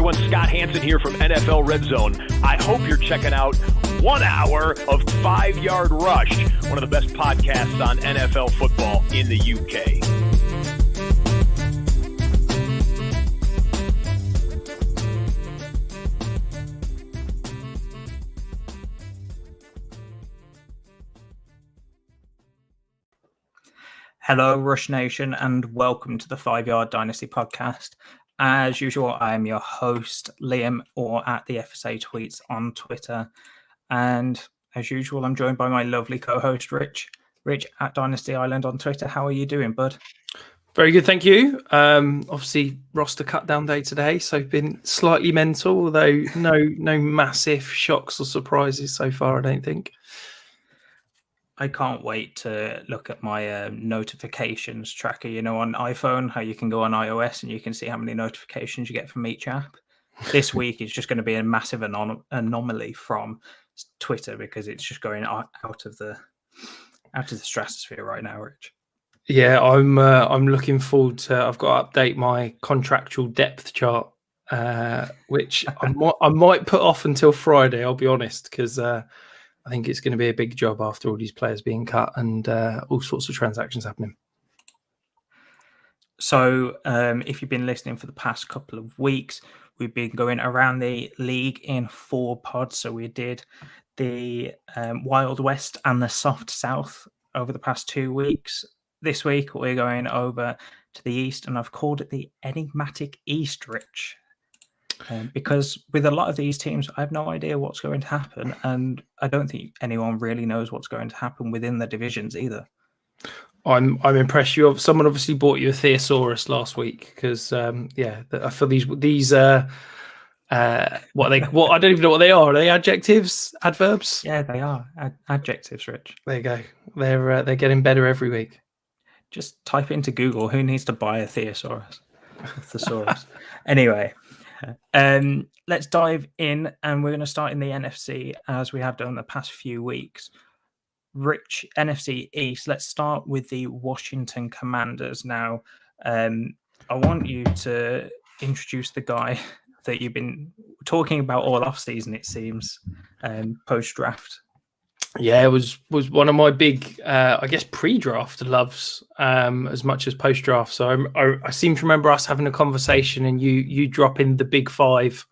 everyone, Scott Hansen here from NFL Red Zone. I hope you're checking out 1 hour of 5 Yard Rush, one of the best podcasts on NFL football in the UK. Hello, Rush Nation, and welcome to the 5 Yard Dynasty podcast. As usual, I am your host, Liam, or at the FSA Tweets on Twitter. And as usual, I'm joined by my lovely co-host, Rich. Rich at Dynasty Island on Twitter. How are you doing, bud? Very good, thank you. Obviously, roster cut down day today, so been slightly mental, although no massive shocks or surprises so far, I don't think. I can't wait to look at my notifications tracker, on iPhone, how you can go on iOS and you can see how many notifications you get from each app. This week is just going to be a massive anomaly from Twitter because it's just going out of the stratosphere right now, Rich. Yeah, I'm looking forward to. I've got to update my contractual depth chart, which I might put off until Friday. I'll be honest, because I think it's going to be a big job after all these players being cut and all sorts of transactions happening. So if you've been listening for the past couple of weeks, we've been going around the league in 4 pods. So we did the Wild West and the Soft South over the past 2 weeks. This week, we're going over to the East, and I've called it the Enigmatic East, Rich. Because with a lot of these teams, I have no idea what's going to happen, and I don't think anyone really knows what's going to happen within the divisions either. I'm impressed. Someone obviously bought you a Thesaurus last week because I feel these what I don't even know what they are. Are they adjectives, adverbs? Yeah, they are adjectives, Rich. There you go. They're getting better every week. Just type into Google who needs to buy a Thesaurus. Thesaurus. Anyway. Let's dive in, and we're going to start in the NFC as we have done the past few weeks. Rich, NFC East, let's start with the Washington Commanders. Now, I want you to introduce the guy that you've been talking about all off-season, it seems, post-draft. Yeah, it was one of my big, pre-draft loves as much as post-draft. So I seem to remember us having a conversation and you dropping the big 5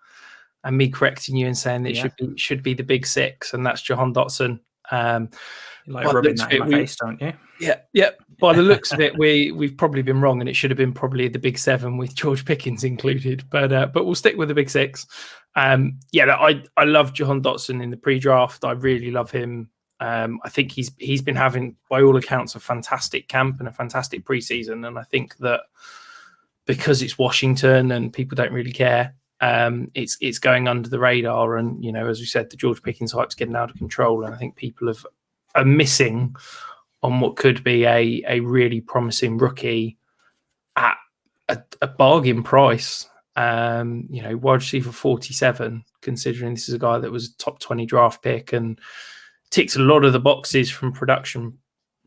and me correcting you and saying that it should be the big 6, and that's Jahan Dotson. You like rubbing that in my face, don't you? Yeah. By the looks of it, we've probably been wrong, and it should have been probably the big 7 with George Pickens included. But we'll stick with the big 6. I love Jahan Dotson in the pre-draft. I really love him. I think he's been having, by all accounts, a fantastic camp and a fantastic preseason. And I think that because it's Washington and people don't really care, it's going under the radar. And as we said, the George Pickens hype's getting out of control, and I think people are missing on what could be a really promising rookie at a bargain price. Wide receiver 47, considering this is a guy that was a top 20 draft pick and ticks a lot of the boxes from production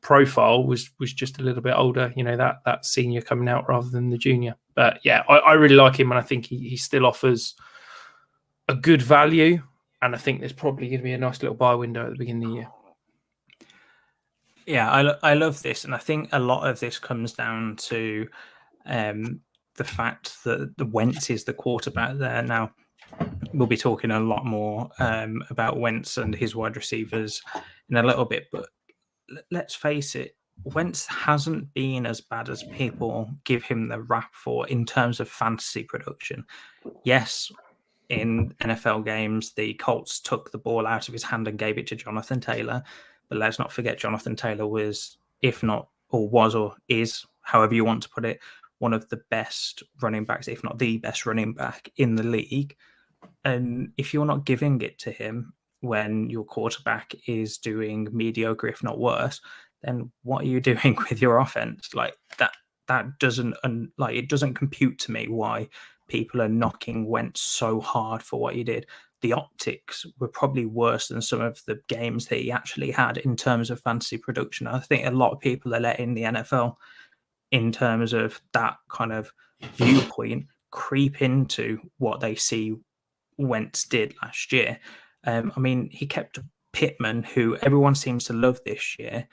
profile, was just a little bit older, that senior coming out rather than the junior. But yeah, I really like him, and I think he still offers a good value, and I think there's probably going to be a nice little buy window at the beginning of the year. Yeah, I love this, and I think a lot of this comes down to the fact that the Wentz is the quarterback there. Now, we'll be talking a lot more about Wentz and his wide receivers in a little bit, but let's face it, Wentz hasn't been as bad as people give him the rap for in terms of fantasy production. Yes, in NFL games, the Colts took the ball out of his hand and gave it to Jonathan Taylor. But let's not forget, Jonathan Taylor was, if not, or was, or is, however you want to put it, one of the best running backs, if not the best running back in the league. And if you're not giving it to him when your quarterback is doing mediocre, if not worse, then what are you doing with your offense? Like that doesn't it doesn't compute to me why people are knocking Wentz so hard for what he did. The optics were probably worse than some of the games that he actually had in terms of fantasy production. I think a lot of people are letting the NFL, in terms of that kind of viewpoint, creep into what they see Wentz did last year. I mean, he kept Pittman, who everyone seems to love this year,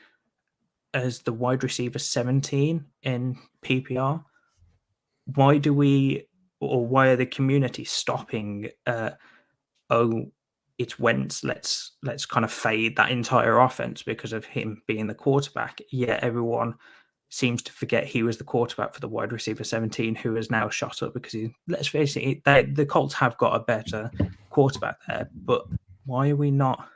as the wide receiver 17 in PPR. Why are the community stopping? It's Wentz. Let's kind of fade that entire offense because of him being the quarterback. Yet everyone seems to forget he was the quarterback for the wide receiver 17, who has now shot up because let's face it, the Colts have got a better quarterback there. But why are we not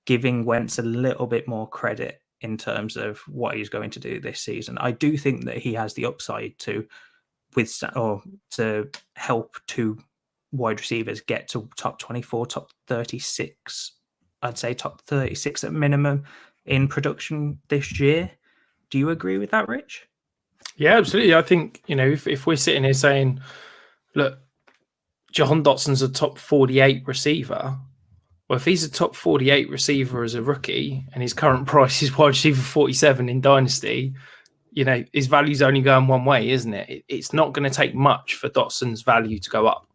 giving Wentz a little bit more credit in terms of what he's going to do this season? I do think that he has the upside to help two wide receivers get to top 24, top 36. I'd say top 36 at minimum in production this year. Do you agree with that, Rich? Yeah, absolutely. I think, if we're sitting here saying, look, Jahan Dotson's a top 48 receiver. Well, if he's a top 48 receiver as a rookie and his current price is wide receiver 47 in Dynasty, his value's only going one way, isn't it? It's not going to take much for Dotson's value to go up.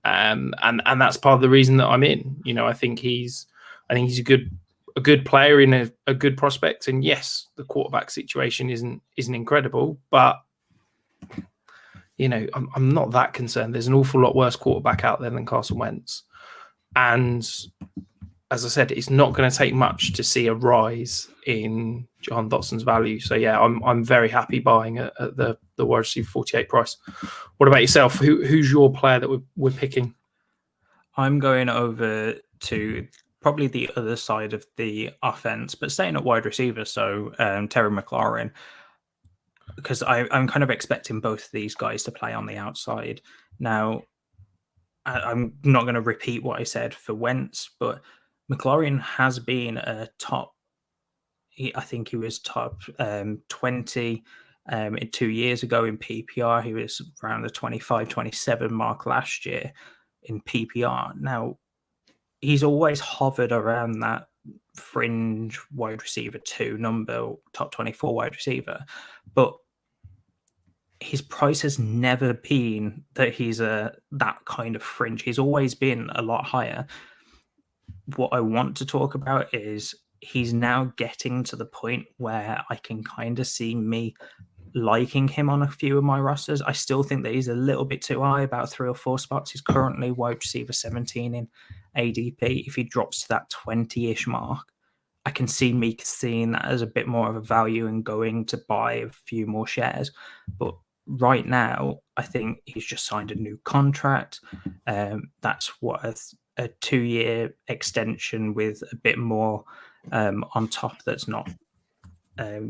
And that's part of the reason that I'm in. I think he's a good player in a good prospect. And yes, the quarterback situation isn't incredible, but I'm not that concerned. There's an awful lot worse quarterback out there than Carson Wentz. And as I said, it's not going to take much to see a rise in Jahan Dotson's value. So yeah, I'm very happy buying at the wide receiver 48 price. What about yourself? Who's your player that we're picking? I'm going over to probably the other side of the offense, but staying at wide receiver. So Terry McLaurin, because I'm kind of expecting both of these guys to play on the outside. Now, I'm not going to repeat what I said for Wentz, but McLaurin has been a top. I think he was top 20 2 years ago in PPR. He was around the 25, 27 mark last year in PPR. Now, he's always hovered around that fringe wide receiver 2 number, top 24 wide receiver. But his price has never been that he's that kind of fringe. He's always been a lot higher. What I want to talk about is he's now getting to the point where I can kind of see me liking him on a few of my rosters. I still think that he's a little bit too high, about 3 or 4 spots. He's currently wide receiver 17 in ADP. If he drops to that 20-ish mark, I can see me seeing that as a bit more of a value and going to buy a few more shares. But right now, I think he's just signed a new contract. That's what a 2-year extension with a bit more on top that's not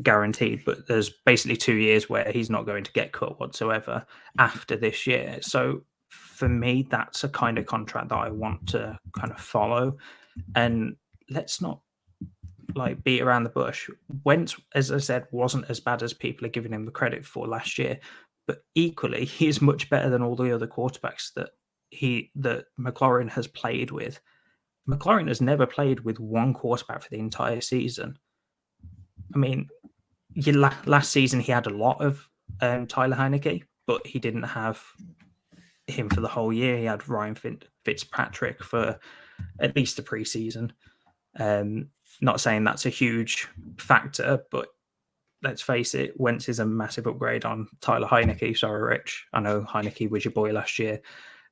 guaranteed, but there's basically 2 years where he's not going to get cut whatsoever after this year. So for me, that's a kind of contract that I want to kind of follow. And let's not beat around the bush. Wentz, as I said, wasn't as bad as people are giving him the credit for last year, but equally he's much better than all the other quarterbacks that McLaurin has played with. McLaurin has never played with one quarterback for the entire season. I mean, last season he had a lot of Tyler Heineke, but he didn't have him for the whole year. He had Ryan Fitzpatrick for at least the preseason. Not saying that's a huge factor, but let's face it, Wentz is a massive upgrade on Tyler Heineke. Sorry, Rich. I know Heineke was your boy last year.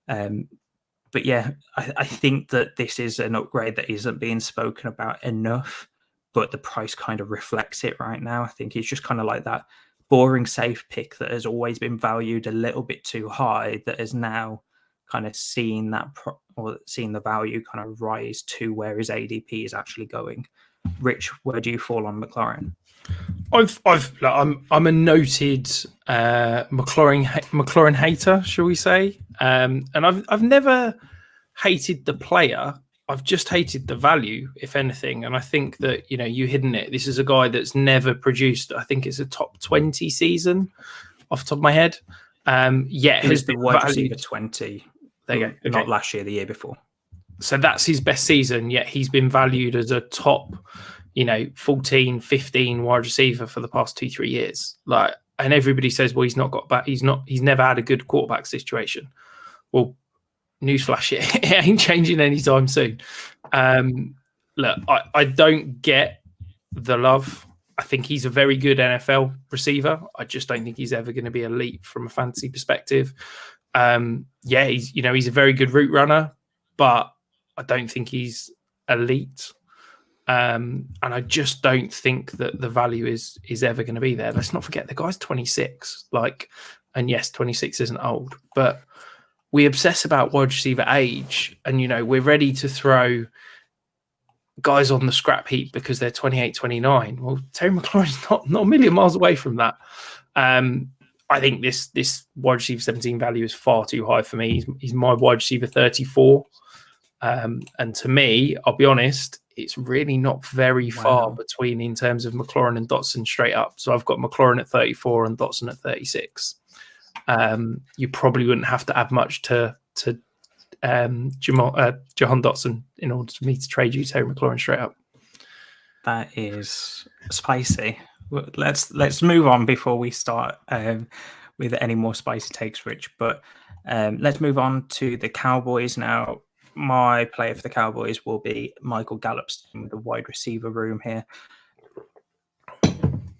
But yeah, I think that this is an upgrade that isn't being spoken about enough, but the price kind of reflects it right now. I think he's just kind of like that boring safe pick that has always been valued a little bit too high, that is now kind of seeing that seeing the value kind of rise to where his ADP is actually going. Rich, where do you fall on McLaurin? I'm a noted McLaurin hater, shall we say? And I've never hated the player. I've just hated the value, if anything. And I think that you hidden it. This is a guy that's never produced. I think it's a top 20 season, off the top of my head. Yet has been wide receiver 20. There you go. Okay. Not last year, the year before. So that's his best season. Yet he's been valued as a top 14, 15 wide receiver for the past 2-3 years. And everybody says, well, he's never had a good quarterback situation. Well, newsflash, it ain't changing anytime soon. Look, I don't get the love. I think he's a very good NFL receiver. I just don't think he's ever going to be elite from a fantasy perspective. He's a very good route runner, but I don't think he's elite. And I just don't think that the value is ever going to be there. Let's not forget the guy's 26. And yes, 26 isn't old, but we obsess about wide receiver age, and we're ready to throw guys on the scrap heap because they're 28, 29. Well, Terry McLaurin's not a million miles away from that. I think this wide receiver 17 value is far too high for me. He's my wide receiver 34. And to me, I'll be honest, it's really not very far between in terms of McLaurin and Dotson straight up. So I've got McLaurin at 34 and Dotson at 36. You probably wouldn't have to add much to Jahan Dotson in order for me to trade you Terry McLaurin straight up. That is spicy. Let's move on before we start with any more spicy takes, Rich. But let's move on to the Cowboys now. My player for the Cowboys will be Michael Gallup, in the wide receiver room here.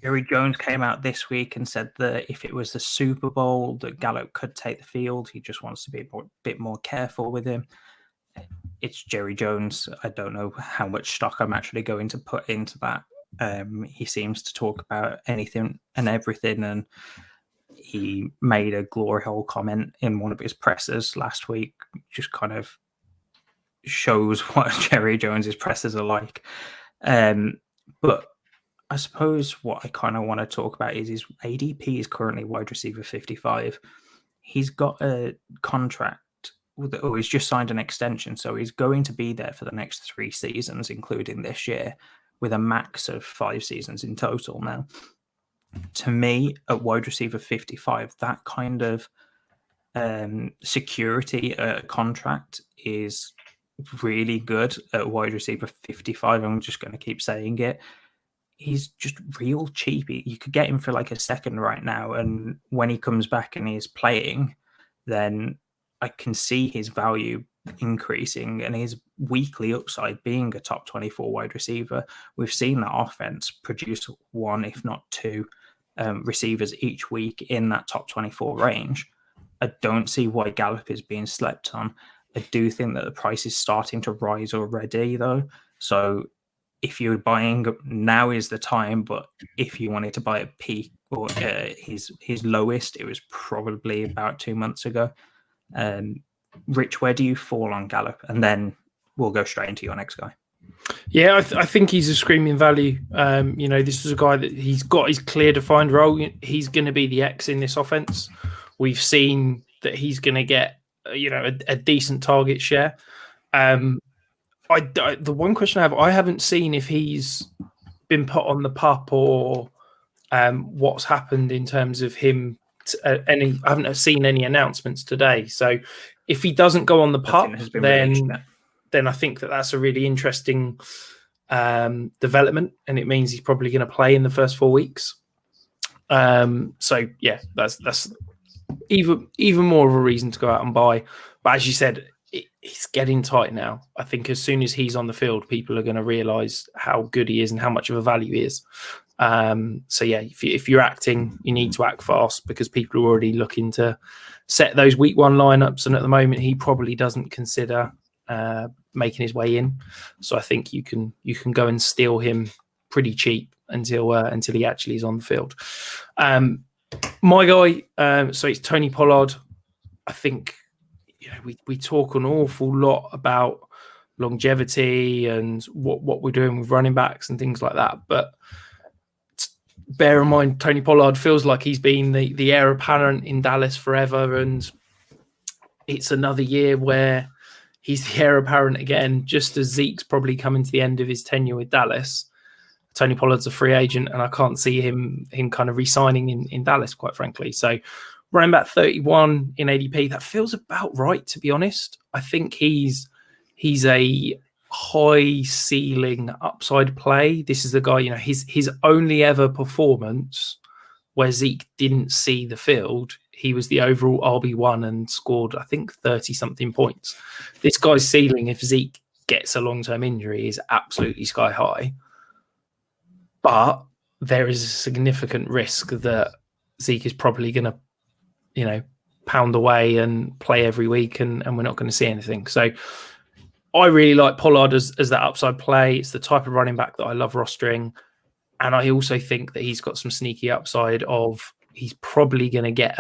Jerry Jones came out this week and said that if it was the Super Bowl, that Gallup could take the field. He just wants to be a bit more careful with him. It's Jerry Jones. I don't know how much stock I'm actually going to put into that. He seems to talk about anything and everything, and he made a glory hole comment in one of his pressers last week, just kind of shows what Jerry Jones's pressers are like. But I suppose what I kind of want to talk about is his ADP is currently wide receiver 55. He's got a contract, or he's just signed an extension, so he's going to be there for the next 3 seasons, including this year, with a max of 5 seasons in total now. To me, at wide receiver 55, that kind of security contract is really good at wide receiver 55. I'm just going to keep saying it. He's just real cheap. You could get him for like a second right now, and when he comes back and he's playing, then I can see his value increasing and his weekly upside being a top 24 wide receiver. We've seen that offense produce 1, if not 2 receivers each week in that top 24 range. I don't see why Gallup is being slept on. I do think that the price is starting to rise already, though. So if you're buying, now is the time. But if you wanted to buy a peak or his lowest, it was probably about 2 months ago. Rich, where do you fall on Gallup? And then we'll go straight into your next guy. Yeah, I think he's a screaming value. This is a guy that he's got his clear defined role. He's going to be the X in this offense. We've seen that he's going to get a decent target share. The one question I haven't seen if he's been put on the pup or what's happened in terms of him. I haven't seen any announcements today. So if he doesn't go on the pup, then I think that's a really interesting development, and it means he's probably going to play in the first 4 weeks. So yeah, that's even more of a reason to go out and buy. But as you said, it's getting tight now. I think as soon as he's on the field, people are going to realise how good he is and how much of a value he is. So yeah, if you're acting, you need to act fast because people are already looking to set those week 1 lineups, and at the moment he probably doesn't consider making his way in. So I think you can go and steal him pretty cheap until he actually is on the field. My guy, so it's Tony Pollard. I think we talk an awful lot about longevity and what we're doing with running backs and things like that, but bear in mind, Tony Pollard feels like he's been the heir apparent in Dallas forever, and it's another year where he's the heir apparent again, just as Zeke's probably coming to the end of his tenure with Dallas. Tony Pollard's a free agent, and I can't see him kind of re-signing in Dallas, quite frankly. So running back 31 in ADP, that feels about right, to be honest. I think he's a high ceiling upside play. This is the guy, his only ever performance where Zeke didn't see the field, he was the overall RB1 and scored, I think, 30-something points. This guy's ceiling, if Zeke gets a long-term injury, is absolutely sky high. But there is a significant risk that Zeke is probably going to, pound away and play every week, and we're not going to see anything. So I really like Pollard as that upside play. It's the type of running back that I love rostering. And I also think that he's got some sneaky upside of he's probably going to get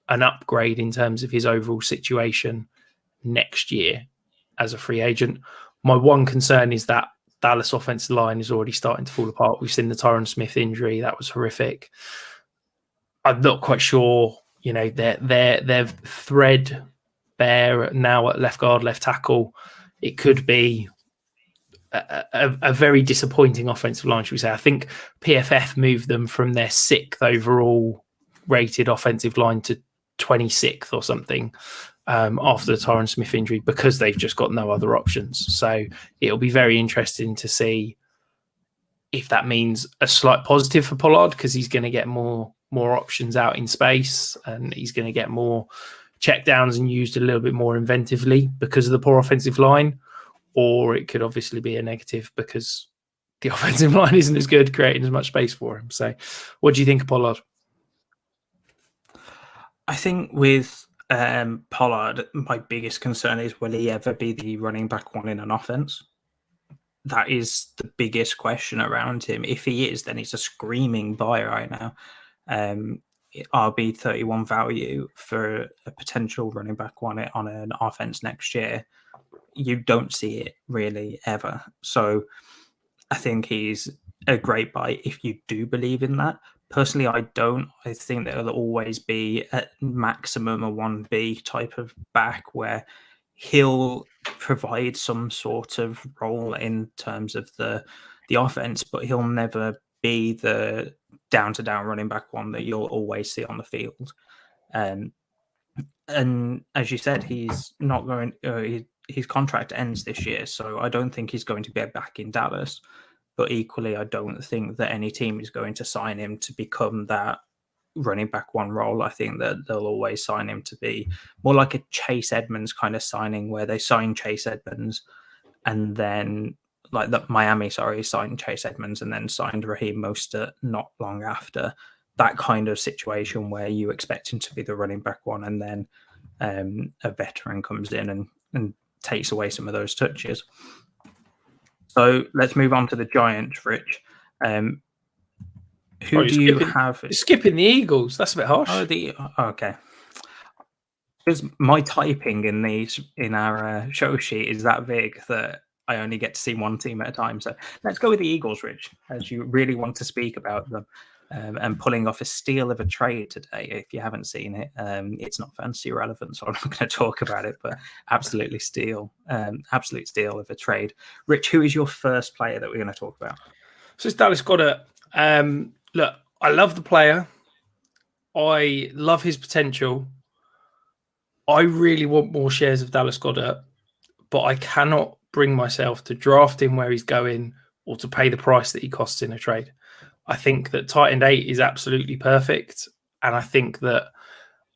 an upgrade in terms of his overall situation next year as a free agent. My one concern is that Dallas offensive line is already starting to fall apart. We've seen the Tyron Smith injury. That was horrific. I'm not quite sure, they're threadbare now at left guard, left tackle. It could be a very disappointing offensive line, should we say. I think PFF moved them from their 6th overall rated offensive line to 26th or something after the Tyron Smith injury, because they've just got no other options. So it'll be very interesting to see if that means a slight positive for Pollard, because he's going to get more options out in space, and he's going to get more checkdowns and used a little bit more inventively because of the poor offensive line. Or it could obviously be a negative because the offensive line isn't as good, creating as much space for him. So what do you think of Pollard? I think with Pollard, my biggest concern is, will he ever be the running back one in an offense? That is the biggest question around him. If he is, then he's a screaming buy right now. RB 31 value for a potential running back one on an offense next year. You don't see it really ever. So I think he's a great buy if you do believe in that. Personally, I don't. I think there'll always be at maximum a 1B type of back where he'll provide some sort of role in terms of the offense, but he'll never be the down-to-down running back one that you'll always see on the field. And as you said, he's not going. His contract ends this year, so I don't think he's going to be back in Dallas. But equally, I don't think that any team is going to sign him to become that running back one role. I think that they'll always sign him to be more like a Chase Edmonds kind of signing, where they sign Chase Edmonds and then Miami signed Chase Edmonds and then signed Raheem Mostert not long after. That kind of situation where you expect him to be the running back one, and then a veteran comes in and takes away some of those touches. So let's move on to the Giants, Rich. Who do you have? You're skipping the Eagles. That's a bit harsh. Okay. Because my typing in our show sheet is that big that I only get to see one team at a time. So let's go with the Eagles, Rich, as you really want to speak about them. And pulling off a steal of a trade today. If you haven't seen it, it's not fantasy relevant, so I'm not going to talk about it, but absolute steal of a trade. Rich, who is your first player that we're going to talk about? So it's Dallas Goedert. Look, I love the player. I love his potential. I really want more shares of Dallas Goedert, but I cannot bring myself to draft him where he's going or to pay the price that he costs in a trade. I think that tight end 8 is absolutely perfect. And I think that,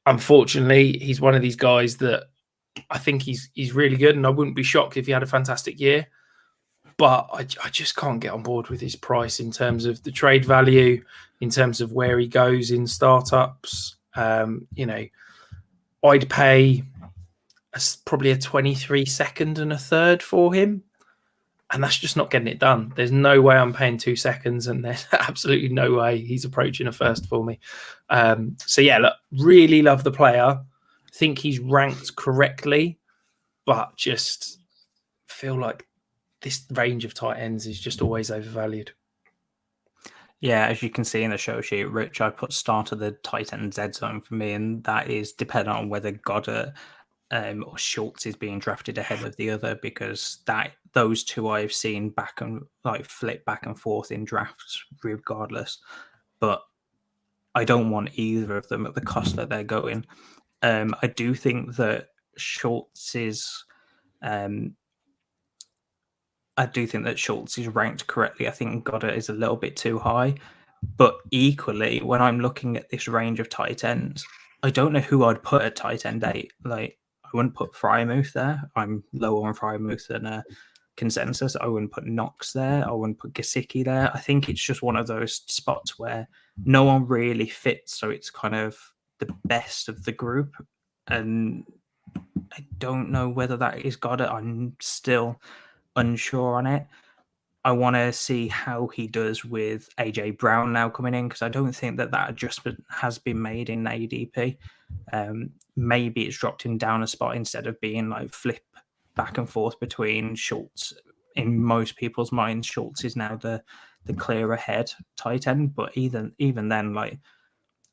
unfortunately, he's one of these guys that I think he's really good. And I wouldn't be shocked if he had a fantastic year. But I just can't get on board with his price in terms of the trade value, in terms of where he goes in startups. I'd pay probably a 23 second and a third for him. And that's just not getting it done. There's no way I'm paying 2 seconds, and there's absolutely no way he's approaching a first for me. Look, really love the player. Think he's ranked correctly, but just feel like this range of tight ends is just always overvalued. Yeah, as you can see in the show sheet, Rich, I put start of the tight end Z zone for me, and that is dependent on whether Goddard or Schultz is being drafted ahead of the other, because those two I've seen flip back and forth in drafts regardless. But I don't want either of them at the cost that they're going. I do think that Schultz is ranked correctly. I think Goddard is a little bit too high. But equally, when I'm looking at this range of tight ends, I don't know who I'd put at tight end 8. Like, I wouldn't put Frymouth there. I'm lower on Frymouth than consensus. I wouldn't put Knox there. I wouldn't put Gesicki there. I think it's just one of those spots where no one really fits. So it's kind of the best of the group. And I don't know whether that is Goddard. I'm still unsure on it. I want to see how he does with AJ Brown now coming in, because I don't think that adjustment has been made in ADP. Maybe it's dropped him down a spot instead of being like flip back and forth between Schultz. In most people's minds, Schultz is now the clear ahead tight end, but even then, like,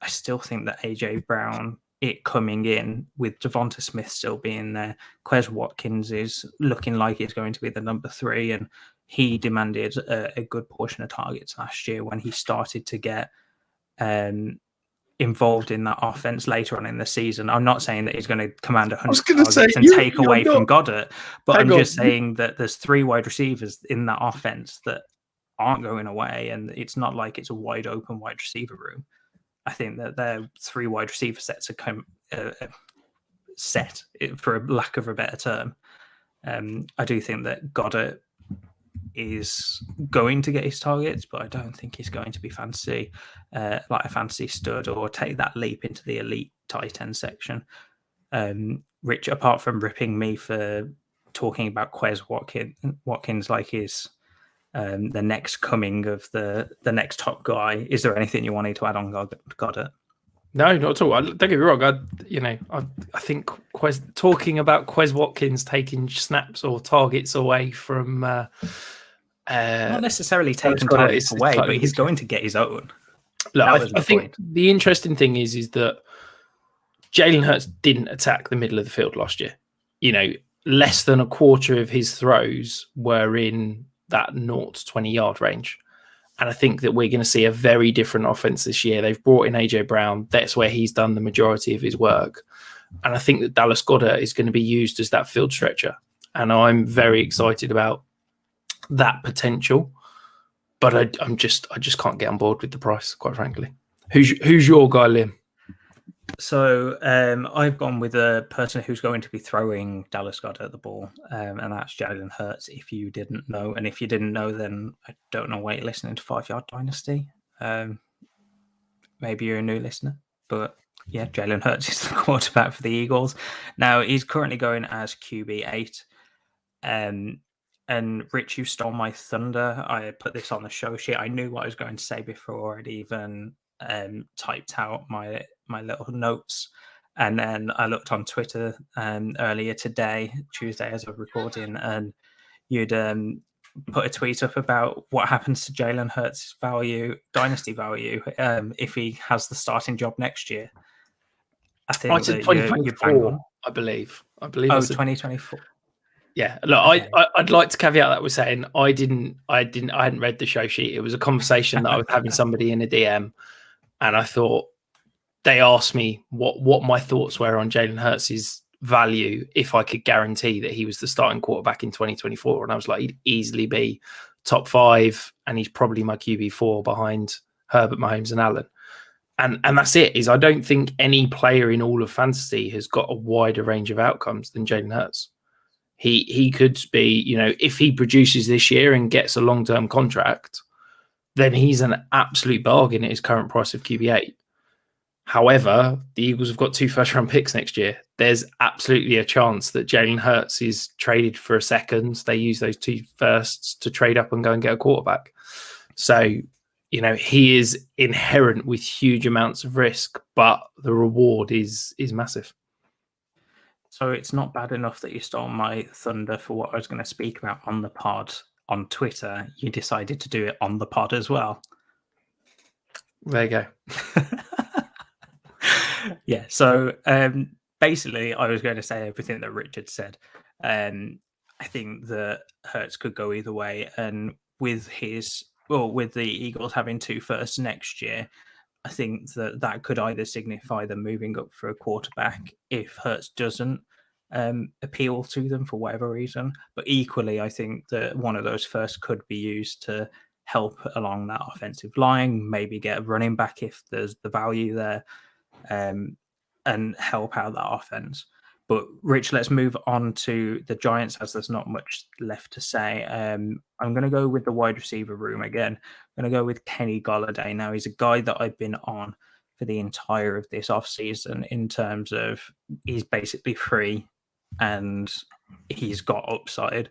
I still think that AJ Brown, it coming in with Devonta Smith still being there, Quez Watkins is looking like he's going to be the number 3, and he demanded a good portion of targets last year when he started to get involved in that offense later on in the season. I'm not saying that he's going to command 100 targets and take away from Goddard, but I'm just saying that there's 3 wide receivers in that offense that aren't going away, and it's not like it's a wide open wide receiver room. I think that their 3 wide receiver sets are set, for a lack of a better term. I do think that Goddard is going to get his targets, but I don't think he's going to be fancy, like a fancy stud, or take that leap into the elite tight end section. Rich, apart from ripping me for talking about Quez Watkins like he's the next coming of the next top guy, is there anything you wanted to add on Goddard? No, not at all. Don't get me wrong. I think talking about Quez Watkins taking snaps or targets away from not necessarily taking targets away, but he's going to get his own. Look, I think the interesting thing is that Jalen Hurts didn't attack the middle of the field last year. Less than a quarter of his throws were in that 0 to 20 yard range. And I think that we're going to see a very different offense this year. They've brought in AJ Brown. That's where he's done the majority of his work. And I think that Dallas Goedert is going to be used as that field stretcher. And I'm very excited about that potential. But I just can't get on board with the price, quite frankly. Who's your guy, Liam? So I've gone with a person who's going to be throwing Dallas Goedert the ball, and that's Jalen Hurts, if you didn't know. And if you didn't know, then I don't know why you're listening to 5 Yard Dynasty. Maybe you're a new listener. But yeah, Jalen Hurts is the quarterback for the Eagles. Now, he's currently going as QB8. And Rich, you stole my thunder. I put this on the show sheet. I knew what I was going to say before I'd even typed out my little notes, and then I looked on Twitter earlier today, Tuesday, as of recording, and you'd put a tweet up about what happens to Jalen Hurts' dynasty value, if he has the starting job next year. I think that you're bang on. I believe. Oh, 2024. Yeah, look, okay. I'd like to caveat that with saying I hadn't read the show sheet. It was a conversation that I was having somebody in a DM, and I thought they asked me what my thoughts were on Jalen Hurts' value if I could guarantee that he was the starting quarterback in 2024, and I was like, he'd easily be top 5, and he's probably my QB4 behind Herbert, Mahomes, and Allen. And that's it. Is I don't think any player in all of fantasy has got a wider range of outcomes than Jalen Hurts. He could be, if he produces this year and gets a long-term contract, then he's an absolute bargain at his current price of QB8. However, the Eagles have got 2 first-round picks next year. There's absolutely a chance that Jalen Hurts is traded for a second. They use those 2 firsts to trade up and go and get a quarterback. So, he is inherent with huge amounts of risk, but the reward is massive. So it's not bad enough that you stole my thunder for what I was going to speak about on the pod on Twitter. You decided to do it on the pod as well. There you go. Yeah. So basically, I was going to say everything that Richard said. I think that Hurts could go either way, and with the Eagles having 2 firsts next year, I think that could either signify them moving up for a quarterback if Hurts doesn't appeal to them for whatever reason. But equally, I think that one of those firsts could be used to help along that offensive line, maybe get a running back if there's the value there, and help out that offense. But Rich, let's move on to the Giants, as there's not much left to say. I'm going to go with the wide receiver room again. I'm going to go with Kenny Golladay. Now, he's a guy that I've been on for the entire of this offseason in terms of he's basically free and he's got upside.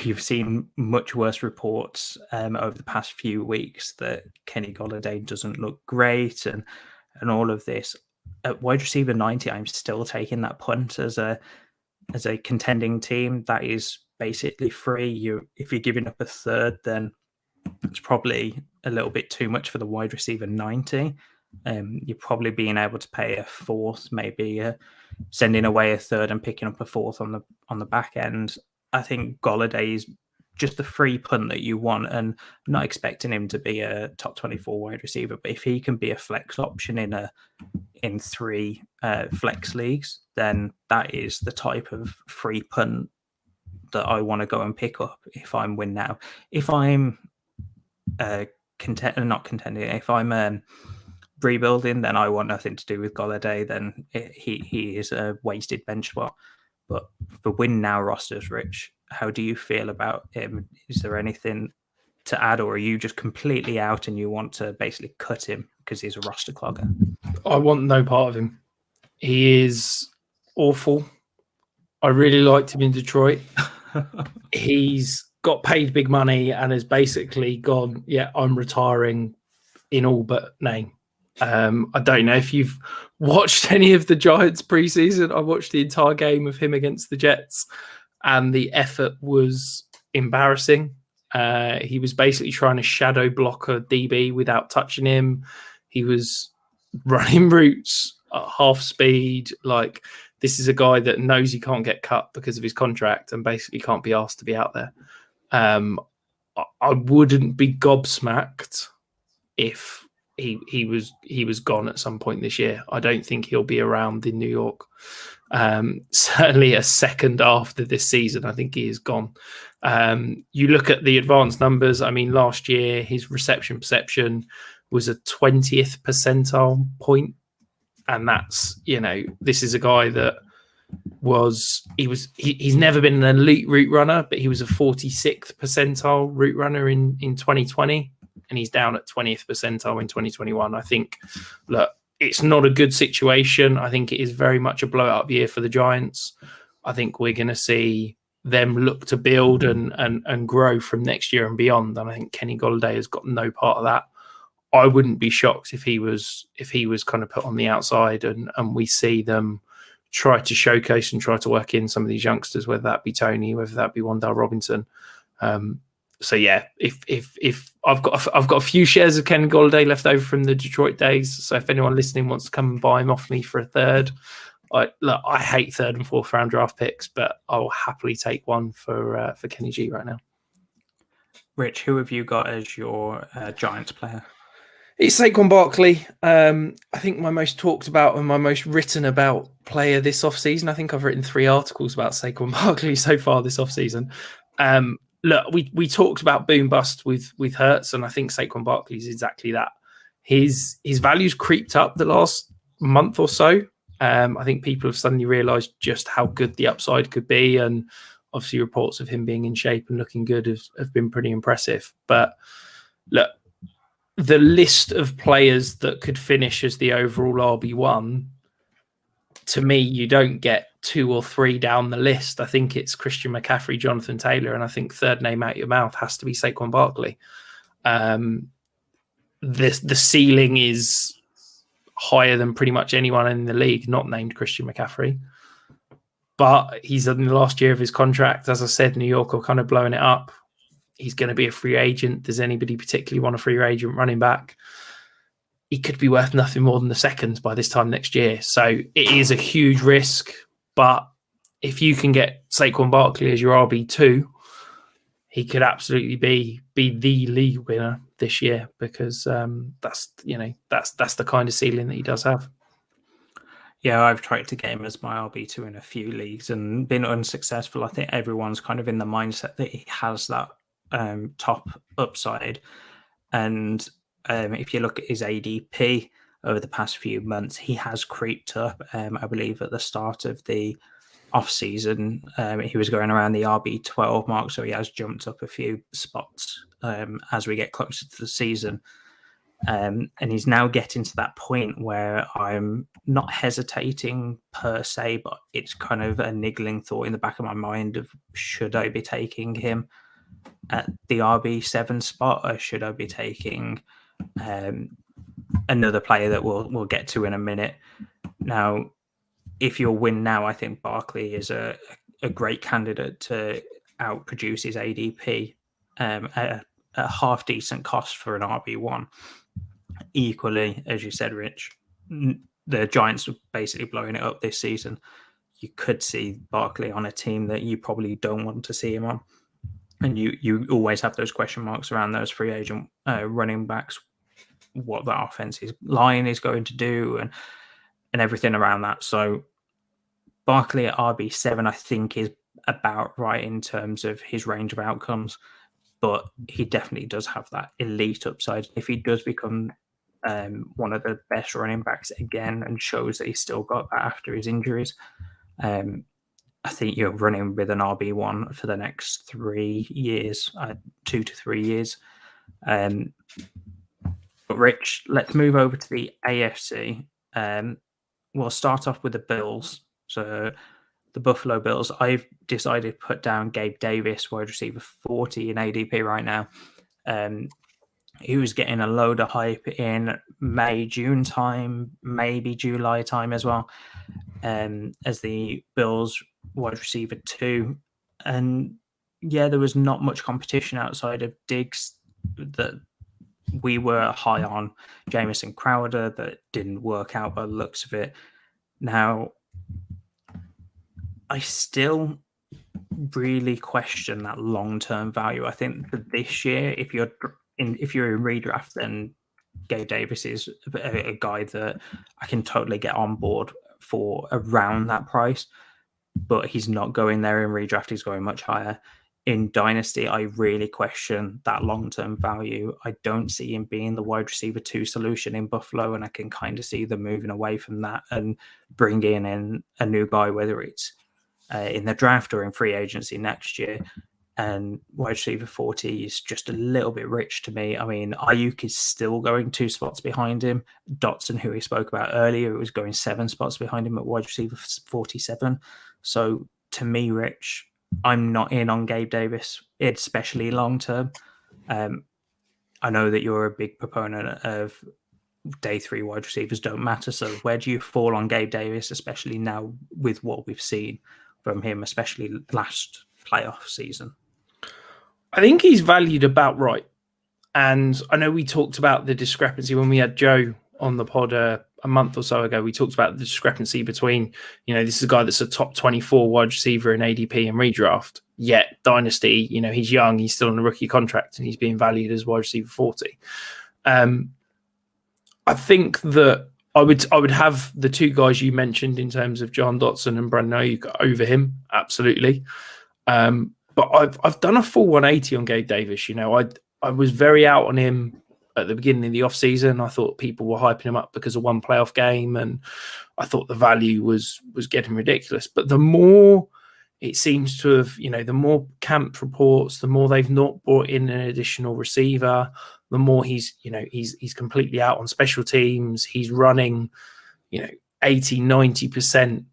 You've seen much worse reports over the past few weeks that Kenny Golladay doesn't look great and all of this. At wide receiver 90, I'm still taking that punt as a contending team. That is basically free. If you're giving up a third, then it's probably a little bit too much for the wide receiver 90. You're probably being able to pay a fourth, maybe sending away a third and picking up a fourth on the back end. I think Golladay is just the free punt that you want, and I'm not expecting him to be a top 24 wide receiver, but if he can be a flex option in 3 flex leagues, then that is the type of free punt that I want to go and pick up if I'm win now. If I'm not contending, if I'm rebuilding, then I want nothing to do with Golladay. Then he is a wasted bench spot. But for win now rosters, Rich, how do you feel about him? Is there anything to add, or are you just completely out and you want to basically cut him because he's a roster clogger? I want no part of him. He is awful. I really liked him in Detroit. He's got paid big money and has basically gone, yeah, I'm retiring in all but name. I don't know if you've watched any of the Giants preseason. I watched the entire game of him against the Jets, and the effort was embarrassing. He was basically trying to shadow block a DB without touching him. He was running routes at half speed. Like, this is a guy that knows he can't get cut because of his contract and basically can't be asked to be out there. I wouldn't be gobsmacked if he was gone at some point this year. I don't think he'll be around in New York. Certainly a second after this season, I think he is gone. You look at the advanced numbers. I mean, last year his reception perception was a 20th percentile point, and that's, this is a guy that he's never been an elite route runner, but he was a 46th percentile route runner in 2020. And he's down at 20th percentile in 2021. I think, look, it's not a good situation. I think it is very much a blow-up year for the Giants. I think we're going to see them look to build and grow from next year and beyond. And I think Kenny Golladay has got no part of that. I wouldn't be shocked if he was kind of put on the outside and we see them try to showcase and try to work in some of these youngsters, whether that be Tony, whether that be Wan'Dale Robinson. So yeah, if I've got a few shares of Ken Golladay left over from the Detroit days, so if anyone listening wants to come and buy him off me for a third, I hate 3rd and 4th round draft picks, but I will happily take one for Kenny G right now. Rich, who have you got as your Giants player? It's Saquon Barkley. I think my most talked about and my most written about player this offseason. I think I've written 3 articles about Saquon Barkley so far this offseason. Look, we talked about boom bust with Hurts, and I think Saquon Barkley is exactly that. His value's creeped up the last month or so. I think people have suddenly realised just how good the upside could be, and obviously reports of him being in shape and looking good have been pretty impressive. But look, the list of players that could finish as the overall RB1, to me, you don't get 2 or 3 down the list. I think it's Christian McCaffrey, Jonathan Taylor, and I think third name out your mouth has to be Saquon Barkley. The ceiling is higher than pretty much anyone in the league not named Christian McCaffrey. But he's in the last year of his contract. As I said, New York are kind of blowing it up. He's going to be a free agent. Does anybody particularly want a free agent running back? He could be worth nothing more than the second by this time next year. So it is a huge risk. But if you can get Saquon Barkley as your RB2, he could absolutely be the league winner this year, because that's the kind of ceiling that he does have. Yeah, I've tried to get him as my RB2 in a few leagues and been unsuccessful. I think everyone's kind of in the mindset that he has that top upside. And if you look at his ADP over the past few months, he has creeped up. I believe at the start of the off-season, he was going around the RB12 mark, so he has jumped up a few spots as we get closer to the season. And he's now getting to that point where I'm not hesitating per se, but it's kind of a niggling thought in the back of my mind of, should I be taking him at the RB7 spot, or should I be taking another player that we'll get to in a minute? Now, if you'll win now, I think Barkley is a great candidate to outproduce his ADP at a half decent cost for an RB1. Equally, as you said, Rich, the Giants are basically blowing it up this season. You could see Barkley on a team that you probably don't want to see him on. And you always have those question marks around those free agent running backs, what that offensive line is going to do and everything around that. So Barkley at RB7, I think, is about right in terms of his range of outcomes, but he definitely does have that elite upside. If he does become one of the best running backs again and shows that he's still got that after his injuries, I think you're running with an RB1 for the next 3 years, 2 to 3 years. But Rich, let's move over to the AFC. We'll start off with the Bills. So the Buffalo Bills, I've decided to put down Gabe Davis, wide receiver 40 in ADP right now. He was getting a load of hype in May, June time, maybe July time as well, as the Bills wide receiver 2. And yeah, there was not much competition outside of Diggs that we were high on. Jameson Crowder, that didn't work out by the looks of it. Now, I still really question that long-term value. I think for this year, if you're in redraft, then Gabe Davis is a guy that I can totally get on board for around that price, but he's not going there in redraft. He's going much higher. In Dynasty, I really question that long-term value. I don't see him being the wide receiver 2 solution in Buffalo, and I can kind of see them moving away from that and bringing in a new guy, whether it's in the draft or in free agency next year. And wide receiver 40 is just a little bit rich to me. I mean, Ayuk is still going 2 spots behind him. Dotson, who we spoke about earlier, was going 7 spots behind him at wide receiver 47. So to me, Rich, I'm not in on Gabe Davis, especially long term. I know that you're a big proponent of day 3 wide receivers don't matter. So where do you fall on Gabe Davis, especially now with what we've seen from him, especially last playoff season? I think he's valued about right. And I know we talked about the discrepancy when we had Joe on the pod a month or so ago. We talked about the discrepancy between, this is a guy that's a top 24 wide receiver in ADP and redraft, yet Dynasty, he's young, he's still on a rookie contract, and he's being valued as wide receiver 40. I think that I would have the 2 guys you mentioned in terms of Jahan Dotson and Brandon Ayuk over him, absolutely. But I've done a full 180 on Gabe Davis. I was very out on him at the beginning of the offseason. I thought people were hyping him up because of one playoff game, and I thought the value was getting ridiculous. But the more it seems to have, the more camp reports, the more they've not brought in an additional receiver, the more he's completely out on special teams. He's running, 80-90%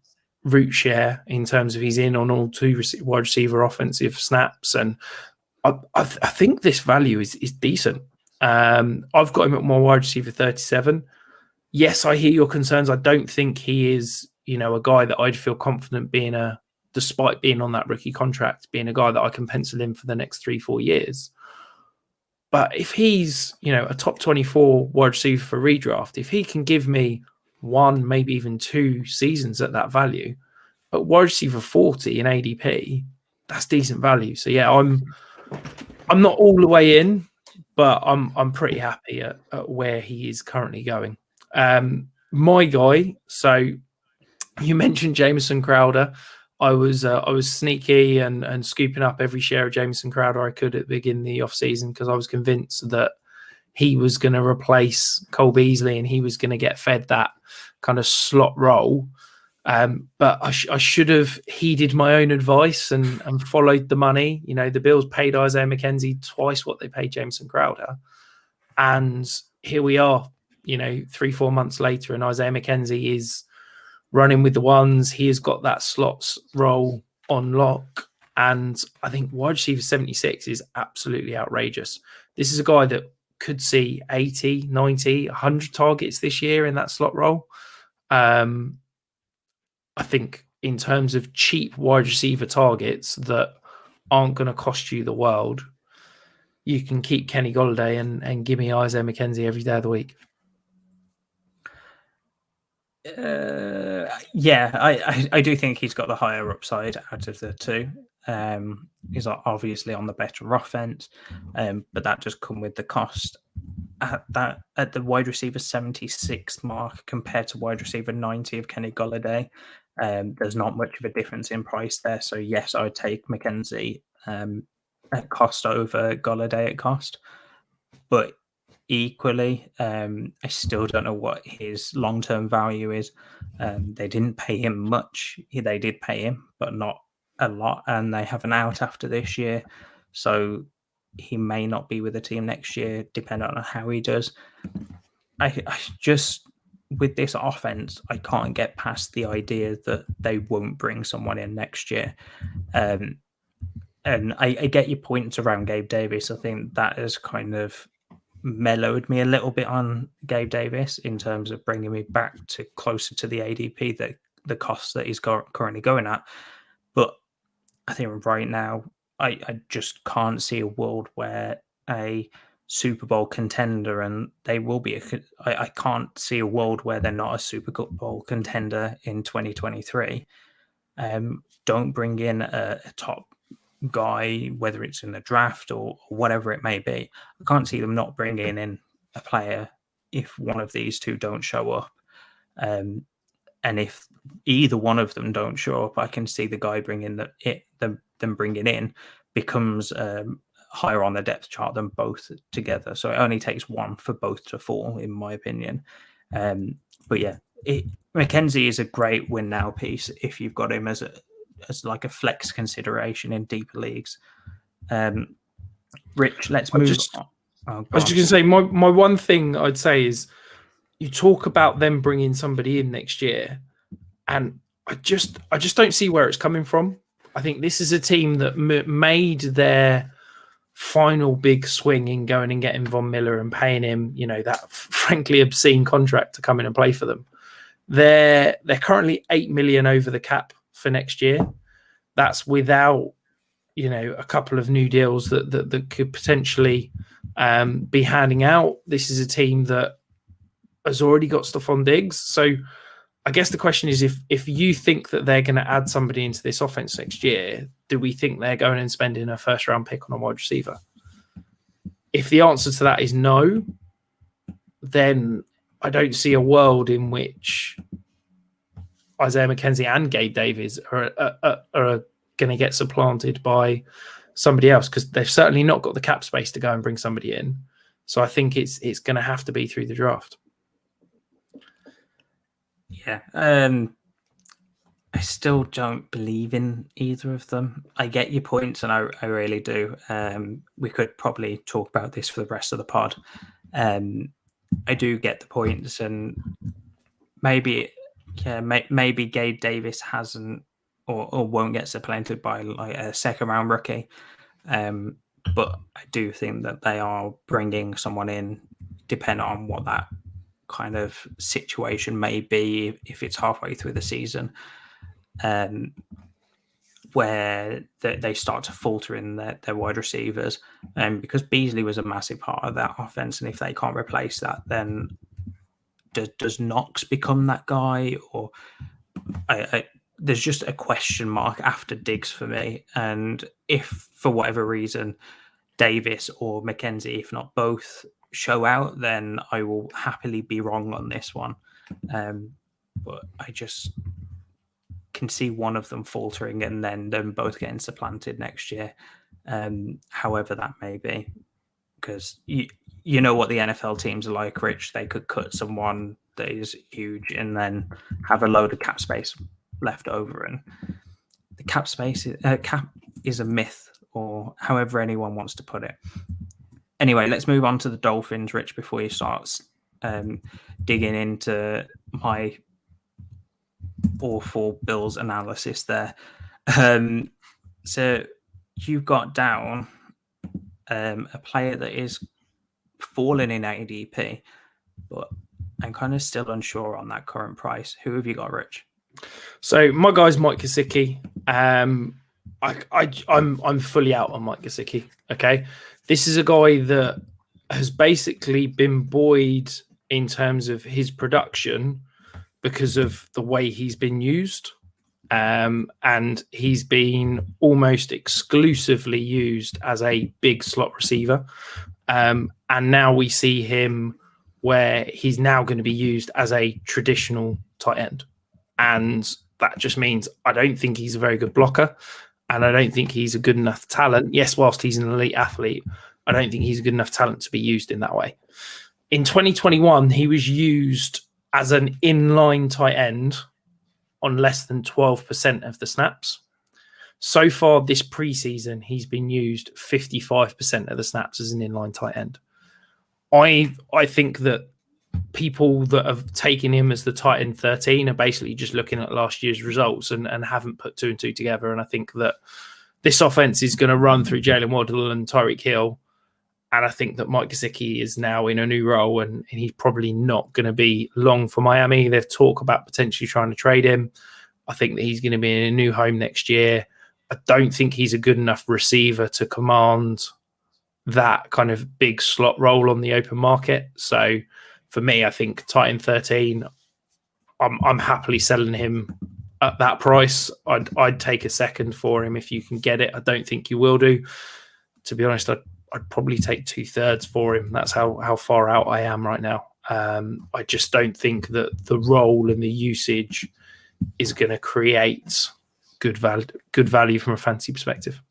route share in terms of he's in on all 2 wide receiver offensive snaps. And I think this value is decent. I've got him at my wide receiver 37. Yes, I hear your concerns. I don't think he is, a guy that I'd feel confident being despite being on that rookie contract, being a guy that I can pencil in for the next 3-4 years. But if he's, a top 24 wide receiver for redraft, if he can give me 1, maybe even 2 seasons at that value, but wide receiver 40 in ADP, that's decent value. So yeah, I'm not all the way in, but I'm pretty happy at where he is currently going. My guy, so you mentioned Jameson Crowder. I was sneaky and scooping up every share of Jameson Crowder I could at the beginning of the offseason because I was convinced that he was going to replace Cole Beasley and he was going to get fed that kind of slot role. But I should have heeded my own advice and followed the money. You know, the Bills paid Isaiah McKenzie twice what they paid Jameson Crowder. And here we are, 3-4 months later, and Isaiah McKenzie is running with the ones. He has got that slots role on lock. And I think wide receiver 76 is absolutely outrageous. This is a guy that could see 80, 90, 100 targets this year in that slot role. I think in terms of cheap wide receiver targets that aren't going to cost you the world, you can keep Kenny Golladay and give me Isaiah McKenzie every day of the week. I do think he's got the higher upside out of the two. He's obviously on the better offense, but that does come with the cost. At the wide receiver 76 mark compared to wide receiver 90 of Kenny Golladay, there's not much of a difference in price there. So yes, I would take McKenzie at cost over Golladay at cost, but equally, I still don't know what his long-term value is. They didn't pay him much. They did pay him, but not a lot, and they have an out after this year, so he may not be with the team next year, depending on how he does. I just, with this offense, I can't get past the idea that they won't bring someone in next year. And I get your points around Gabe Davis. I think that has kind of mellowed me a little bit on Gabe Davis in terms of bringing me back to closer to the ADP, that the cost that he's currently going at. But I think right now, I just can't see a world where a Super Bowl contender, and they will be, I can't see a world where they're not a Super Bowl contender in 2023. Don't bring in a top guy, whether it's in the draft or whatever it may be. I can't see them not bringing in a player if one of these two don't show up. And if either one of them don't show up, I can see the guy bringing them bringing in becomes higher on the depth chart than both together. So it only takes one for both to fall, in my opinion. But yeah, McKenzie is a great win now piece if you've got him as like a flex consideration in deeper leagues. Rich, let's move on. I was just going to say, my one thing I'd say is, you talk about them bringing somebody in next year, and I just don't see where it's coming from. I think this is a team that made their final big swing in going and getting Von Miller and paying him, that frankly obscene contract to come in and play for them. They're currently $8 million over the cap for next year. That's without, a couple of new deals that could potentially be handing out. This is a team that has already got Stephon Diggs. So I guess the question is, if you think that they're going to add somebody into this offense next year, do we think they're going and spending a first-round pick on a wide receiver? If the answer to that is no, then I don't see a world in which Isaiah McKenzie and Gabe Davis are going to get supplanted by somebody else, because they've certainly not got the cap space to go and bring somebody in. So I think it's going to have to be through the draft. Yeah. I still don't believe in either of them. I get your points, and I really do. We could probably talk about this for the rest of the pod. I do get the points, and maybe Gabe Davis hasn't or won't get supplanted by like a second round rookie. But I do think that they are bringing someone in, depending on what that kind of situation may be, if it's halfway through the season, where they start to falter in their wide receivers. Because Beasley was a massive part of that offense, and if they can't replace that, then does Knox become that guy? Or there's just a question mark after Diggs for me. And if for whatever reason Davis or McKenzie, if not both, show out, then I will happily be wrong on this one. But I just can see one of them faltering and then them both getting supplanted next year, however that may be. Because you know what the NFL teams are like, Rich. They could cut someone that is huge and then have a load of cap space left over. And the cap is a myth, or however anyone wants to put it. Anyway, let's move on to the Dolphins, Rich, before you start digging into my awful Bills analysis there. So you've got down a player that is falling in ADP, but I'm kind of still unsure on that current price. Who have you got, Rich? So my guy's Mike Gesicki. I'm fully out on Mike Gesicki. Okay, this is a guy that has basically been buoyed in terms of his production because of the way he's been used. And he's been almost exclusively used as a big slot receiver. And now we see him where he's now going to be used as a traditional tight end. And that just means I don't think he's a very good blocker. And I don't think he's a good enough talent. Yes, whilst he's an elite athlete, I don't think he's a good enough talent to be used in that way. In 2021, he was used as an inline tight end on less than 12% of the snaps. So far this preseason, he's been used 55% of the snaps as an inline tight end. I think that people that have taken him as the tight end 13 are basically just looking at last year's results and haven't put 2 and 2 together. And I think that this offense is going to run through Jalen Waddle and Tyreek Hill. And I think that Mike Gesicki is now in a new role and he's probably not going to be long for Miami. They've talked about potentially trying to trade him. I think that he's going to be in a new home next year. I don't think he's a good enough receiver to command that kind of big slot role on the open market. So for me, I think Titan 13, I'm happily selling him at that price. I'd take a second for him if you can get it. I don't think you will do. To be honest, I'd probably take 2/3 for him. That's how far out I am right now. I just don't think that the role and the usage is going to create good value from a fantasy perspective.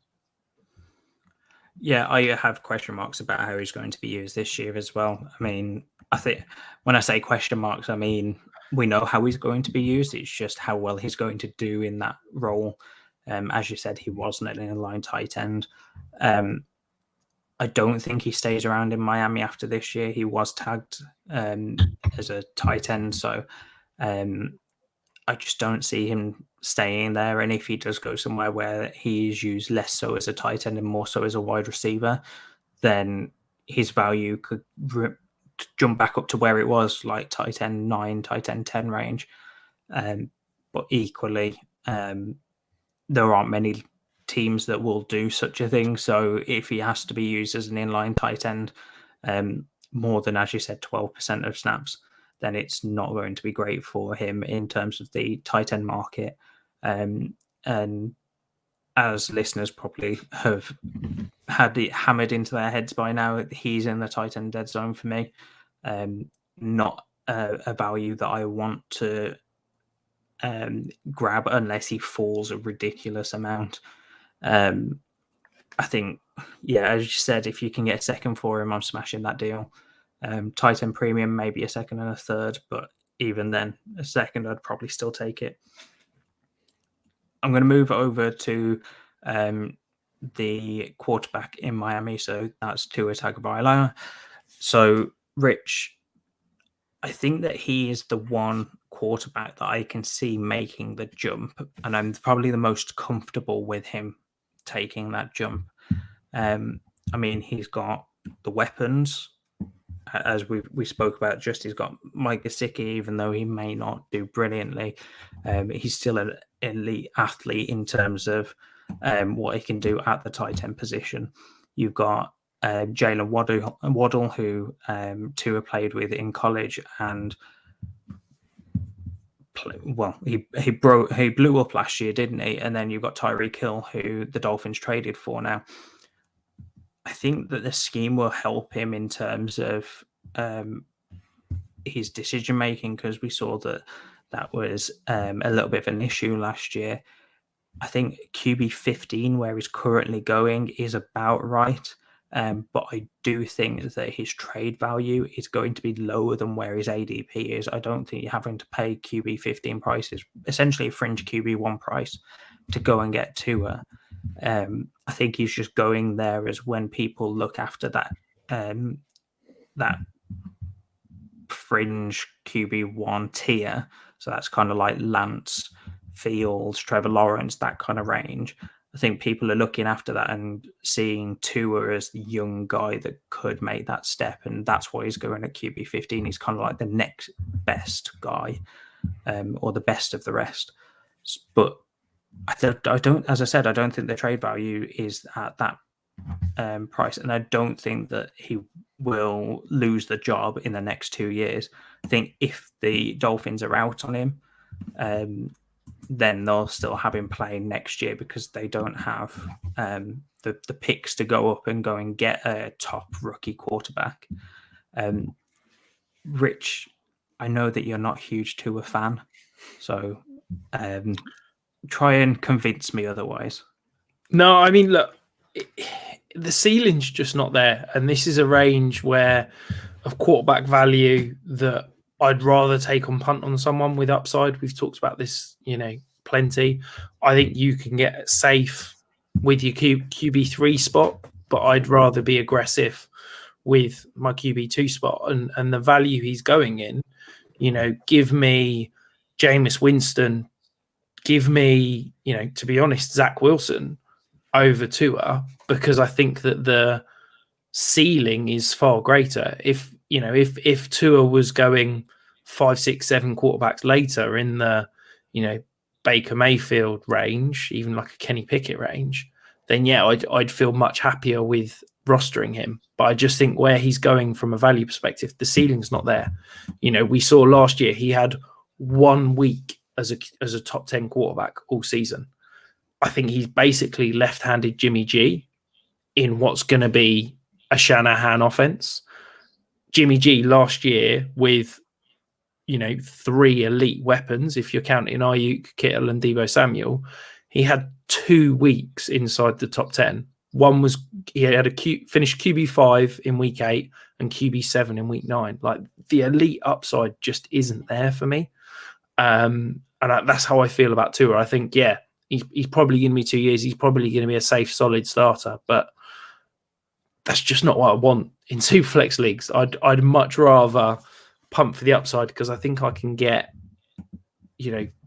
Yeah, I have question marks about how he's going to be used this year as well. I mean, I think when I say question marks, I mean, we know how he's going to be used. It's just how well he's going to do in that role. As you said, he wasn't an inline tight end. I don't think he stays around in Miami after this year. He was tagged as a tight end, so I just don't see him staying there. And if he does go somewhere where he is used less so as a tight end and more so as a wide receiver, then his value could jump back up to where it was, like tight end 9, tight end 10 range. But equally, there aren't many teams that will do such a thing. So if he has to be used as an inline tight end, more than, as you said, 12% of snaps, then it's not going to be great for him in terms of the tight end market. And as listeners probably have had it hammered into their heads by now, he's in the tight end dead zone for me. Not a value that I want to grab unless he falls a ridiculous amount. I think, yeah, as you said, if you can get a second for him, I'm smashing that deal. Tight end premium, maybe a second and a third, but even then, a second, I'd probably still take it. I'm going to move over to the quarterback in Miami, so that's Tua Tagovailoa. So, Rich, I think that he is the one quarterback that I can see making the jump, and I'm probably the most comfortable with him taking that jump. I mean, he's got the weapons, as we spoke about. Just he's got Mike Gesicki, even though he may not do brilliantly, he's still an elite athlete in terms of what he can do at the tight end position. You've got Jalen Waddle, who Tua played with in college, and he blew up last year, didn't he? And then you've got Tyreek Hill, who the Dolphins traded for now. I think that the scheme will help him in terms of his decision making, because we saw that that was a little bit of an issue last year. I think QB 15, where he's currently going, is about right. But I do think that his trade value is going to be lower than where his ADP is. I don't think you're having to pay QB 15 prices, essentially a fringe QB 1 price, to go and get Tua. I think he's just going there as when people look after that that fringe QB 1 tier. So that's kind of like Lance, Fields, Trevor Lawrence, that kind of range. I think people are looking after that and seeing Tua as the young guy that could make that step, and that's why he's going at QB 15. He's kind of like the next best guy, or the best of the rest. But I don't, as I said, I don't think the trade value is at that price, and I don't think that he will lose the job in the next 2 years. I think if the Dolphins are out on him, then they'll still have him playing next year because they don't have the picks to go up and go and get a top rookie quarterback. Rich, I know that you're not huge Tua fan, so try and convince me otherwise. No, I mean, look, the ceiling's just not there, and this is a range where of quarterback value that I'd rather take on punt on someone with upside. We've talked about this, plenty. I think you can get safe with your QB3 spot, but I'd rather be aggressive with my QB2 spot and the value he's going in. Give me Jameis Winston, give me, to be honest, Zach Wilson over Tua, because I think that the ceiling is far greater. If Tua was going 5, 6, 7 quarterbacks later in the, Baker Mayfield range, even like a Kenny Pickett range, then yeah, I'd feel much happier with rostering him. But I just think where he's going from a value perspective, the ceiling's not there. We saw last year he had 1 week as a top 10 quarterback all season. I think he's basically left-handed Jimmy G in what's going to be a Shanahan offense. Jimmy G last year with 3 elite weapons, if you're counting Ayuk, Kittle, and Deebo Samuel, he had 2 weeks inside the top 10. One was he had finished QB5 in week 8 and QB7 in week 9. Like, the elite upside just isn't there for me, and that's how I feel about Tua. I think he's probably going to be 2 years. He's probably going to be a safe, solid starter, but that's just not what I want in Superflex leagues. I'd much rather pump for the upside because I think I can get,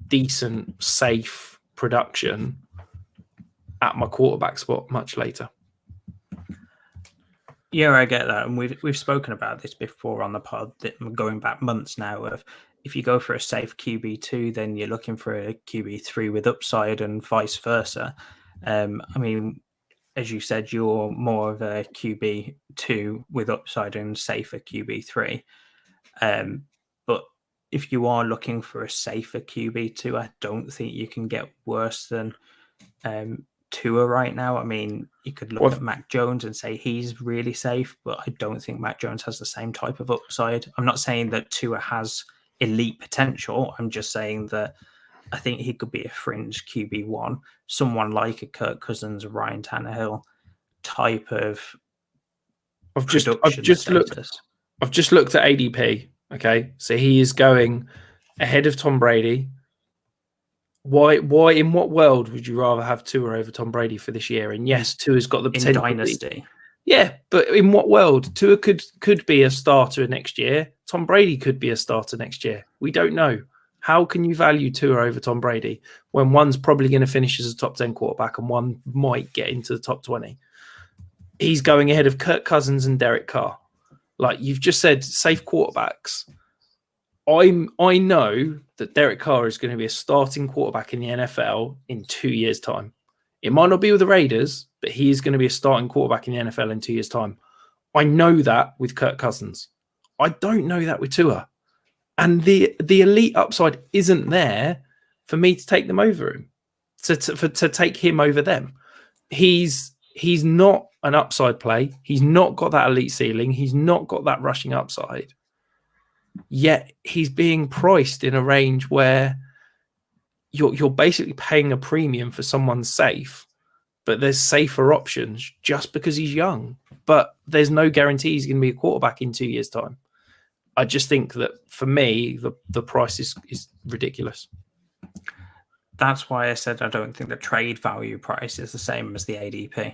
decent, safe production at my quarterback spot much later. Yeah, I get that, and we've spoken about this before on the pod, going back months now. Of if you go for a safe QB2, then you're looking for a QB3 with upside, and vice versa. I mean, as you said, you're more of a QB2 with upside and safer QB3. But if you are looking for a safer QB2, I don't think you can get worse than Tua right now. I mean, you could look at Mac Jones and say he's really safe, but I don't think Mac Jones has the same type of upside. I'm not saying that Tua has elite potential. I'm just saying that I think he could be a fringe QB1, someone like a Kirk Cousins, Ryan Tannehill type of. I've just looked at ADP. Okay, so he is going ahead of Tom Brady. Why? In what world would you rather have Tua over Tom Brady for this year? And yes, Tua's got the potential. In Dynasty. Yeah, but in what world? Tua could be a starter next year. Tom Brady could be a starter next year. We don't know. How can you value Tua over Tom Brady when one's probably going to finish as a top 10 quarterback and one might get into the top 20? He's going ahead of Kirk Cousins and Derek Carr. Like you've just said, safe quarterbacks. I know that Derek Carr is going to be a starting quarterback in the NFL in 2 years' time. It might not be with the Raiders, but he is going to be a starting quarterback in the NFL in 2 years' time. I know that with Kirk Cousins. I don't know that with Tua. And the elite upside isn't there for me to take them over him, to take him over them. He's not an upside play. He's not got that elite ceiling. He's not got that rushing upside. yet he's being priced in a range where you're basically paying a premium for someone safe, but there's safer options just because he's young. But there's no guarantee he's going to be a quarterback in 2 years' time. I just think that for me, the price is ridiculous. That's why I said I don't think the trade value price is the same as the ADP,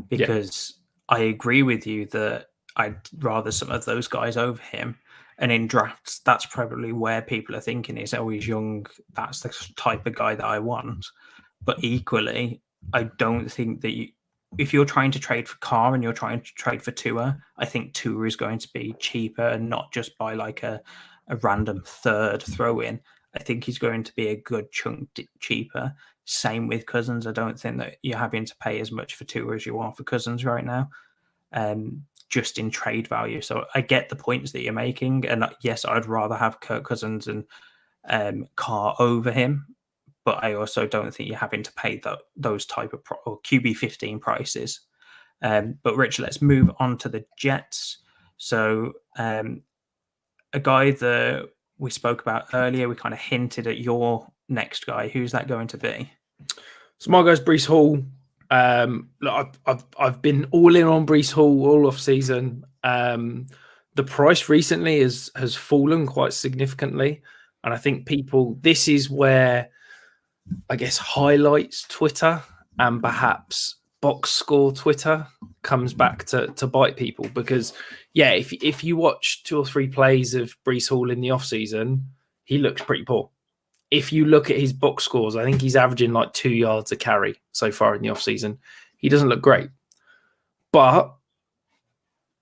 because I agree with you that I'd rather some of those guys over him. And in drafts, that's probably where people are thinking is, oh, he's young. That's the type of guy that I want. But equally, I don't think that if you're trying to trade for Carr and you're trying to trade for Tua, I think Tua is going to be cheaper and not just by like a random third throw in. I think he's going to be a good chunk cheaper. Same with Cousins. I don't think that you're having to pay as much for Tua as you are for Cousins right now, just in trade value. So I get the points that you're making. And yes, I'd rather have Kirk Cousins and Carr over him. But I also don't think you're having to pay those type of or QB15 prices. But Rich, let's move on to the Jets. So a guy that we spoke about earlier, we kind of hinted at your next guy. Who's that going to be? So my guy's Breece Hall. I've been all in on Breece Hall all off season. The price recently has fallen quite significantly, and I think this is where I guess highlights Twitter and perhaps box score Twitter comes back to bite people, because if you watch 2 or 3 plays of Breece Hall in the offseason, he looks pretty poor. If you look at his box scores, I think he's averaging like 2 yards a carry so far in the offseason. He doesn't look great. But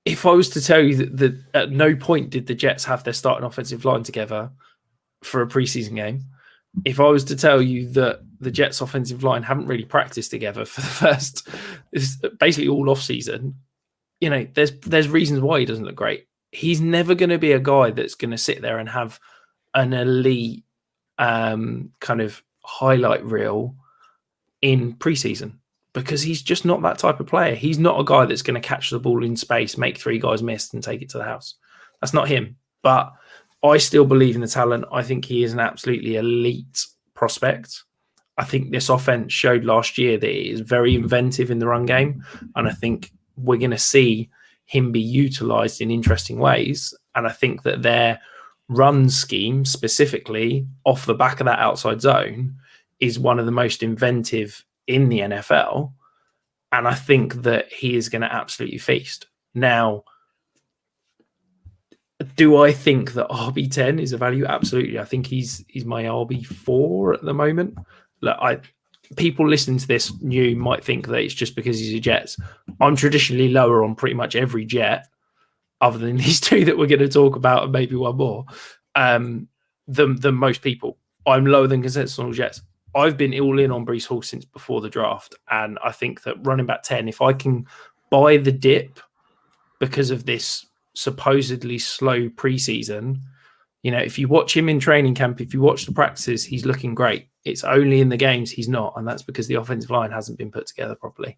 if I was to tell you that at no point did the Jets have their starting offensive line together for a preseason game, if I was to tell you that the Jets offensive line haven't really practiced together for the first, basically all off season, there's reasons why he doesn't look great. He's never going to be a guy that's going to sit there and have an elite kind of highlight reel in preseason, because he's just not that type of player. He's not a guy that's going to catch the ball in space, make 3 guys miss and take it to the house. That's not him. But I still believe in the talent. I think he is an absolutely elite prospect. I think this offense showed last year that it is very inventive in the run game. And I think we're going to see him be utilized in interesting ways. And I think that their run scheme, specifically off the back of that outside zone, is one of the most inventive in the NFL. And I think that he is going to absolutely feast. Now, do I think that RB10 is a value? Absolutely. I think he's my RB4 at the moment. Look, people listening to this might think that it's just because he's a Jets. I'm traditionally lower on pretty much every Jet, other than these 2 that we're going to talk about and maybe one more, than most people. I'm lower than consensus on all Jets. I've been all in on Breece Hall since before the draft, and I think that running back 10, if I can buy the dip because of this supposedly slow preseason, if you watch him in training camp, if you watch the practices, he's looking great. It's only in the games he's not, and that's because the offensive line hasn't been put together properly.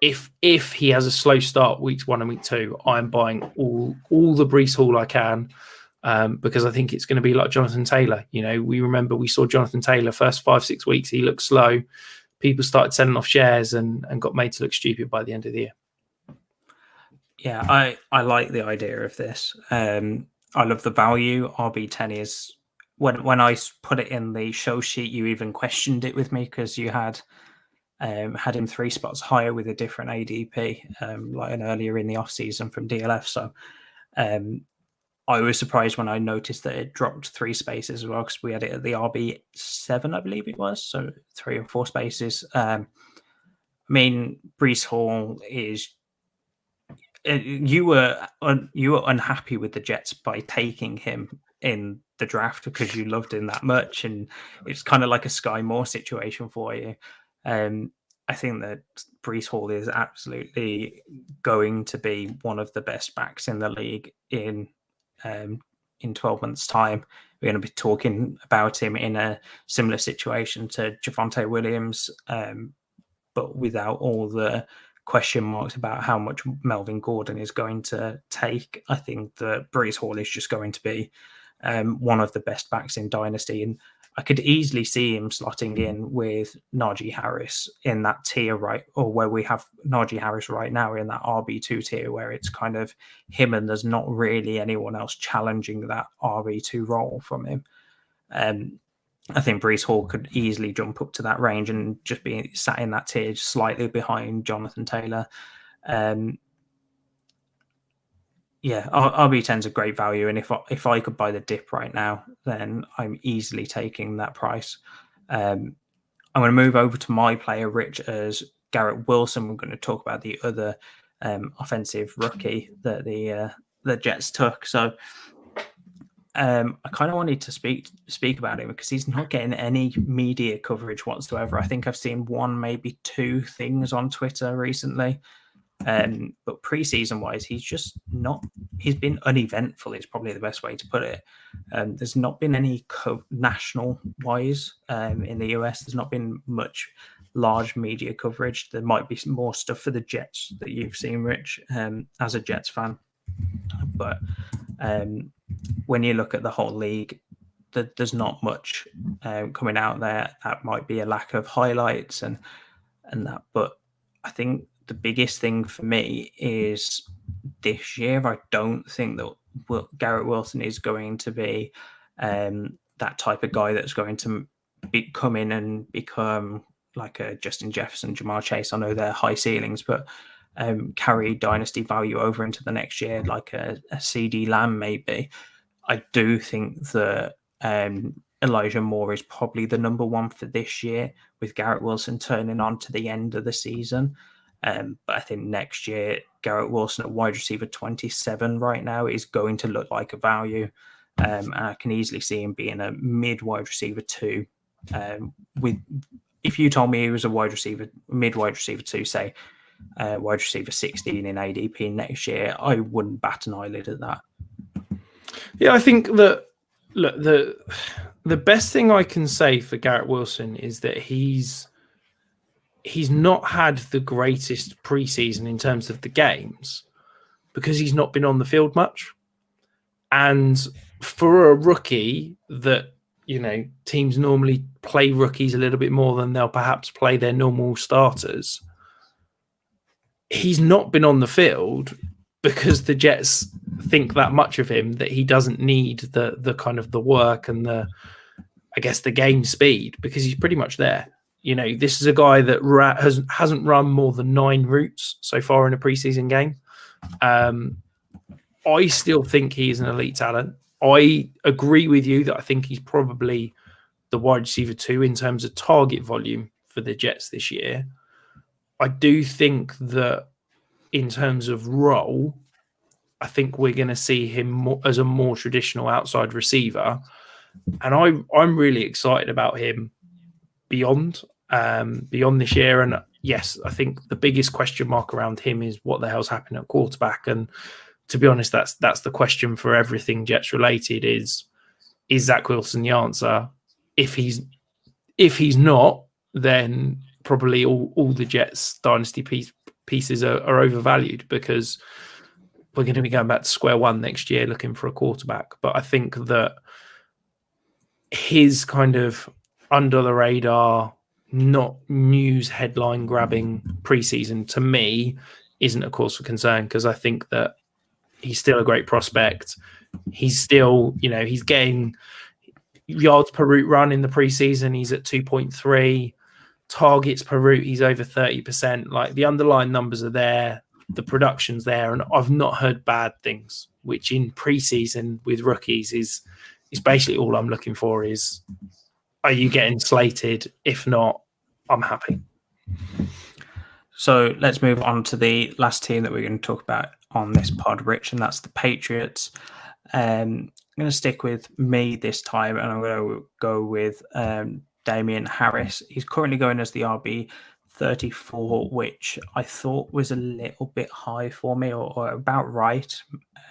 If he has a slow start weeks 1 and week 2, I'm buying all the Breece Hall I can, because I think it's going to be like Jonathan Taylor. We saw Jonathan Taylor first 5-6 weeks, he looked slow. People started selling off shares and got made to look stupid by the end of the year. Yeah, I like the idea of this. I love the value. RB10 is, when I put it in the show sheet, you even questioned it with me because you had him 3 spots higher with a different ADP, like an earlier in the off season from DLF. So I was surprised when I noticed that it dropped 3 spaces as well, because we had it at the RB7, I believe it was, so 3 or 4 spaces. Breece Hall is. You were unhappy with the Jets by taking him in the draft because you loved him that much, and it's kind of like a Sky Moore situation for you. I think that Breece Hall is absolutely going to be one of the best backs in the league in 12 months' time. We're going to be talking about him in a similar situation to Javonte Williams, but without all the question marks about how much Melvin Gordon is going to take. I think that Breece Hall is just going to be one of the best backs in Dynasty, and I could easily see him slotting in with Najee Harris in that tier, right? Or where we have Najee Harris right now in that RB2 tier, where it's kind of him and there's not really anyone else challenging that RB2 role from him. I think Breece Hall could easily jump up to that range and just be sat in that tier slightly behind Jonathan Taylor. RB10 is a great value, and if I could buy the dip right now, then I'm easily taking that price. I'm going to move over to my player, Rich, as Garrett Wilson. We're going to talk about the other offensive rookie that the Jets took. So I kind of wanted to speak about him because he's not getting any media coverage whatsoever. I think I've seen one, maybe two things on Twitter recently. But preseason wise, he's been uneventful is probably the best way to put it. There's not been any national wise in the US. There's not been much large media coverage. There might be some more stuff for the Jets that you've seen, Rich, as a Jets fan. But when you look at the whole league, there's not much coming out there. That might be a lack of highlights and that. But I think the biggest thing for me is this year, I don't think that Garrett Wilson is going to be that type of guy that's going to come in and become like a Justin Jefferson, Jamar Chase. I know they're high ceilings, but carry dynasty value over into the next year, like a CD Lamb maybe. I do think that Elijah Moore is probably the number one for this year, with Garrett Wilson turning on to the end of the season. But I think next year, Garrett Wilson at wide receiver 27 right now is going to look like a value. And I can easily see him being a mid wide receiver 2. If you told me he was a mid wide receiver 2, say wide receiver 16 in ADP next year, I wouldn't bat an eyelid at that. Yeah, I think that the best thing I can say for Garrett Wilson is that he's not had the greatest preseason in terms of the games because he's not been on the field much. And for a rookie that, teams normally play rookies a little bit more than they'll perhaps play their normal starters, he's not been on the field because the Jets think that much of him that he doesn't need the kind of the work and the game speed, because he's pretty much there. This is a guy that hasn't run more than 9 routes so far in a preseason game. I still think he's an elite talent. I agree with you that I think he's probably the wide receiver 2 in terms of target volume for the Jets this year. I do think that in terms of role, I think we're going to see him as a more traditional outside receiver. And I'm really excited about him beyond this year. And yes, I think the biggest question mark around him is what the hell's happening at quarterback. And to be honest, that's the question for everything Jets related is Zach Wilson the answer? If he's not, then probably all the Jets dynasty pieces are overvalued, because we're going to be going back to square one next year looking for a quarterback. But I think that his kind of under the radar, not news headline grabbing preseason, to me isn't a cause for concern, because I think that he's still a great prospect. He's still, he's getting yards per route run in the preseason. He's at 2.3 targets per route. He's over 30%. Like, the underlying numbers are there. The production's there. And I've not heard bad things, which in preseason with rookies is basically all I'm looking for is, are you getting slated? If not, I'm happy. So let's move on to the last team that we're going to talk about on this pod, Rich, and that's the Patriots. I'm going to stick with me this time, and I'm going to go with Damian Harris. He's currently going as the RB 34, which I thought was a little bit high for me, or about right,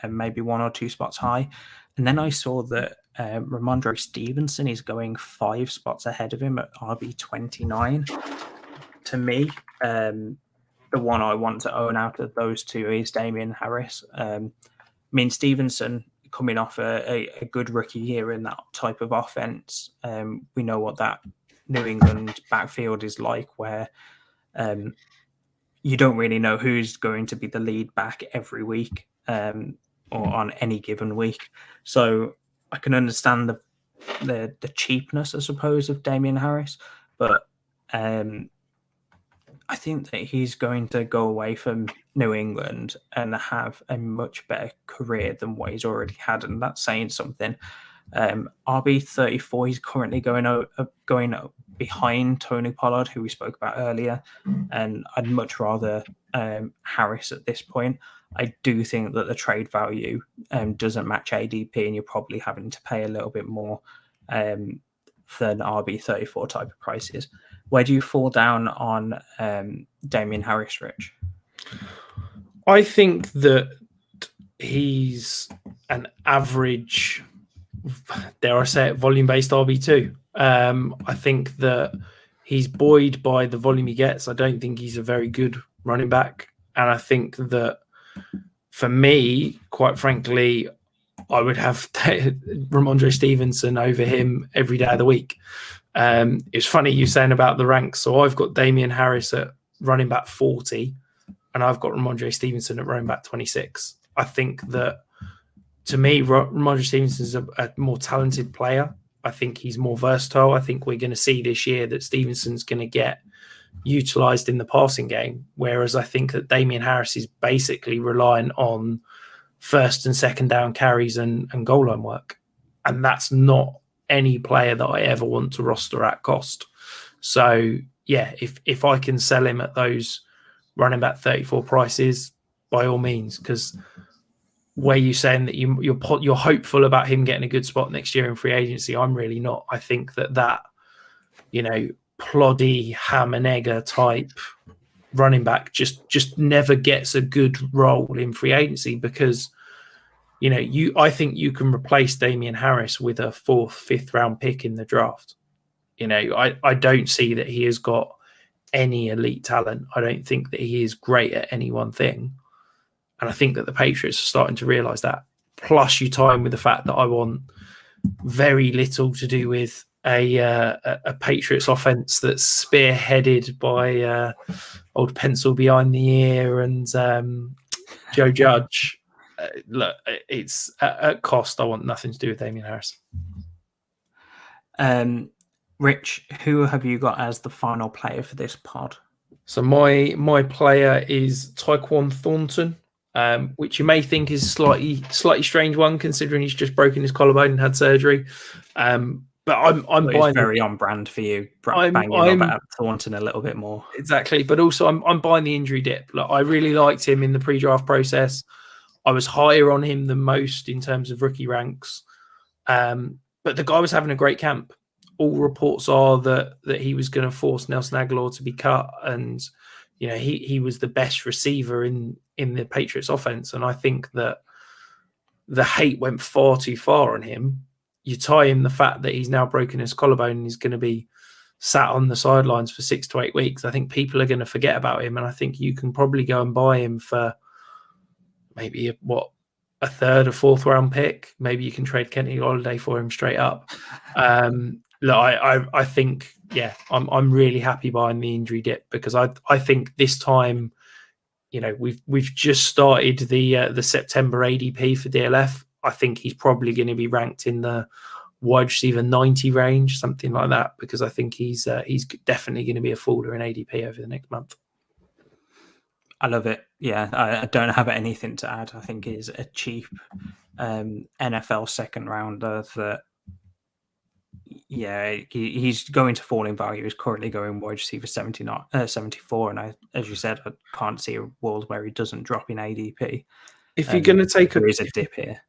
maybe 1 or 2 spots high. And then I saw that Ramondre Stevenson is going 5 spots ahead of him at RB 29. To me, the one I want to own out of those two is Damian Harris. Stevenson coming off a good rookie year in that type of offense. We know what that New England backfield is like, where you don't really know who's going to be the lead back every week or on any given week. So I can understand the cheapness, I suppose, of Damian Harris, but I think that he's going to go away from New England and have a much better career than what he's already had, and that's saying something. RB34, he's currently going behind Tony Pollard, who we spoke about earlier, and I'd much rather Harris at this point. I do think that the trade value doesn't match ADP, and you're probably having to pay a little bit more than RB34 type of prices. Where do you fall down on Damian Harris, Rich? I think that he's an average, dare I say it, volume-based RB2. I think that he's buoyed by the volume he gets. I don't think he's a very good running back. And I think that for me, quite frankly, I would have Ramondre Stevenson over him every day of the week. It's funny you saying about the ranks. So I've got Damian Harris at running back 40, and I've got Ramondre Stevenson at running back 26. I think that, to me, Ramondre Stevenson is a more talented player. I think he's more versatile. I think we're going to see this year that Stevenson's going to get utilised in the passing game, whereas I think that Damian Harris is basically relying on first and second down carries and goal line work. And that's not any player that I ever want to roster at cost. So, yeah, if I can sell him at those running back 34 prices, by all means, because where you saying that you're hopeful about him getting a good spot next year in free agency, I'm really not. I think that ploddy ham and egger type running back just never gets a good role in free agency, because I think you can replace Damian Harris with a 4th, 5th round pick in the draft. I don't see that he has got any elite talent. I don't think that he is great at any one thing. And I think that the Patriots are starting to realise that. Plus, you tie in with the fact that I want very little to do with a Patriots offense that's spearheaded by old pencil behind the ear and Joe Judge. Look, it's at cost. I want nothing to do with Damian Harris. Rich, who have you got as the final player for this pod? So my player is Tyquan Thornton, which you may think is slightly strange one, considering he's just broken his collarbone and had surgery. But I'm buying very on brand for you. Banging about Thornton a little bit more. Exactly, but also I'm buying the injury dip. Like, I really liked him in the pre-draft process. I was higher on him than most in terms of rookie ranks. But the guy was having a great camp. All reports are that he was going to force Nelson Aguilar to be cut, and he was the best receiver in the Patriots offense. And I think that the hate went far too far on him. You tie in the fact that he's now broken his collarbone and he's going to be sat on the sidelines for 6 to 8 weeks. I think people are going to forget about him, and I think you can probably go and buy him for maybe a 3rd or 4th round pick. Maybe you can trade Kenny Golladay for him straight up. Look, I think, I'm really happy buying the injury dip, because I think this time, we've just started the September ADP for DLF. I think he's probably going to be ranked in the wide receiver 90 range, something like that, because I think he's definitely going to be a faller in ADP over the next month. I love it. Yeah, I don't have anything to add. I think he's a cheap NFL second rounder that, he's going to fall in value. He's currently going wide receiver 74, and as you said, I can't see a world where he doesn't drop in ADP. If you're going to take there is a dip here.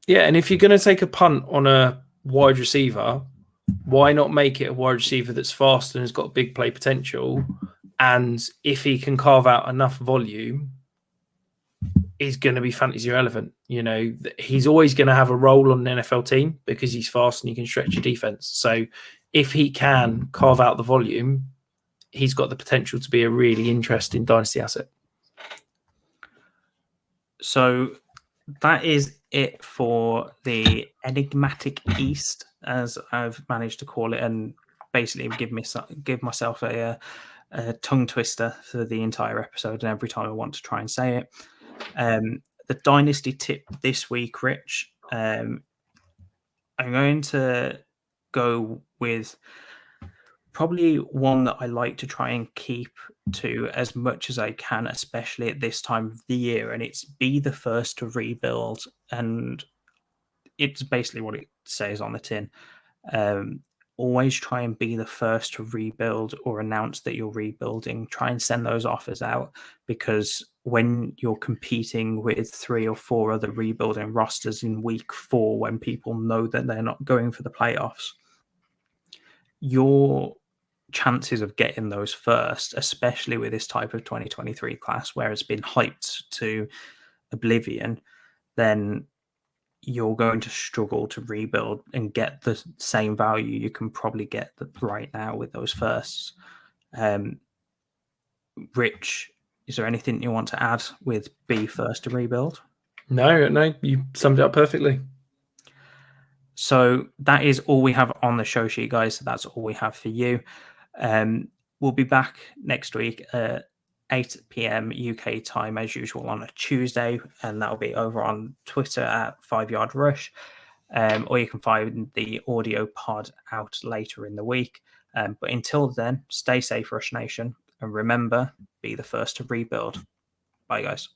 Yeah, and if you're going to take a punt on a wide receiver, why not make it a wide receiver that's fast and has got big play potential? And if he can carve out enough volume, is going to be fantasy relevant. He's always going to have a role on an NFL team because he's fast and he can stretch your defense. So if he can carve out the volume, he's got the potential to be a really interesting dynasty asset. So that is it for the Enigmatic East, as I've managed to call it, and basically give myself a tongue twister for the entire episode, and every time I want to try and say it. The Dynasty tip this week, Rich, I'm going to go with probably one that I like to try and keep to as much as I can, especially at this time of the year, and it's be the first to rebuild. And it's basically what it says on the tin. Always try and be the first to rebuild or announce that you're rebuilding. Try and send those offers out, because when you're competing with 3 or 4 other rebuilding rosters in week 4, when people know that they're not going for the playoffs, your chances of getting those first, especially with this type of 2023 class where it's been hyped to oblivion, then you're going to struggle to rebuild and get the same value you can probably get right now with those firsts. Rich, is there anything you want to add with be first to rebuild? No, you summed it up perfectly. So that is all we have on the show sheet, guys. So that's all we have for you. We'll be back next week at 8 p.m. UK time as usual on a Tuesday, and that'll be over on Twitter at 5 Yard Rush, or you can find the audio pod out later in the week. But until then, stay safe, Rush Nation, and remember, be the first to rebuild. Bye, guys.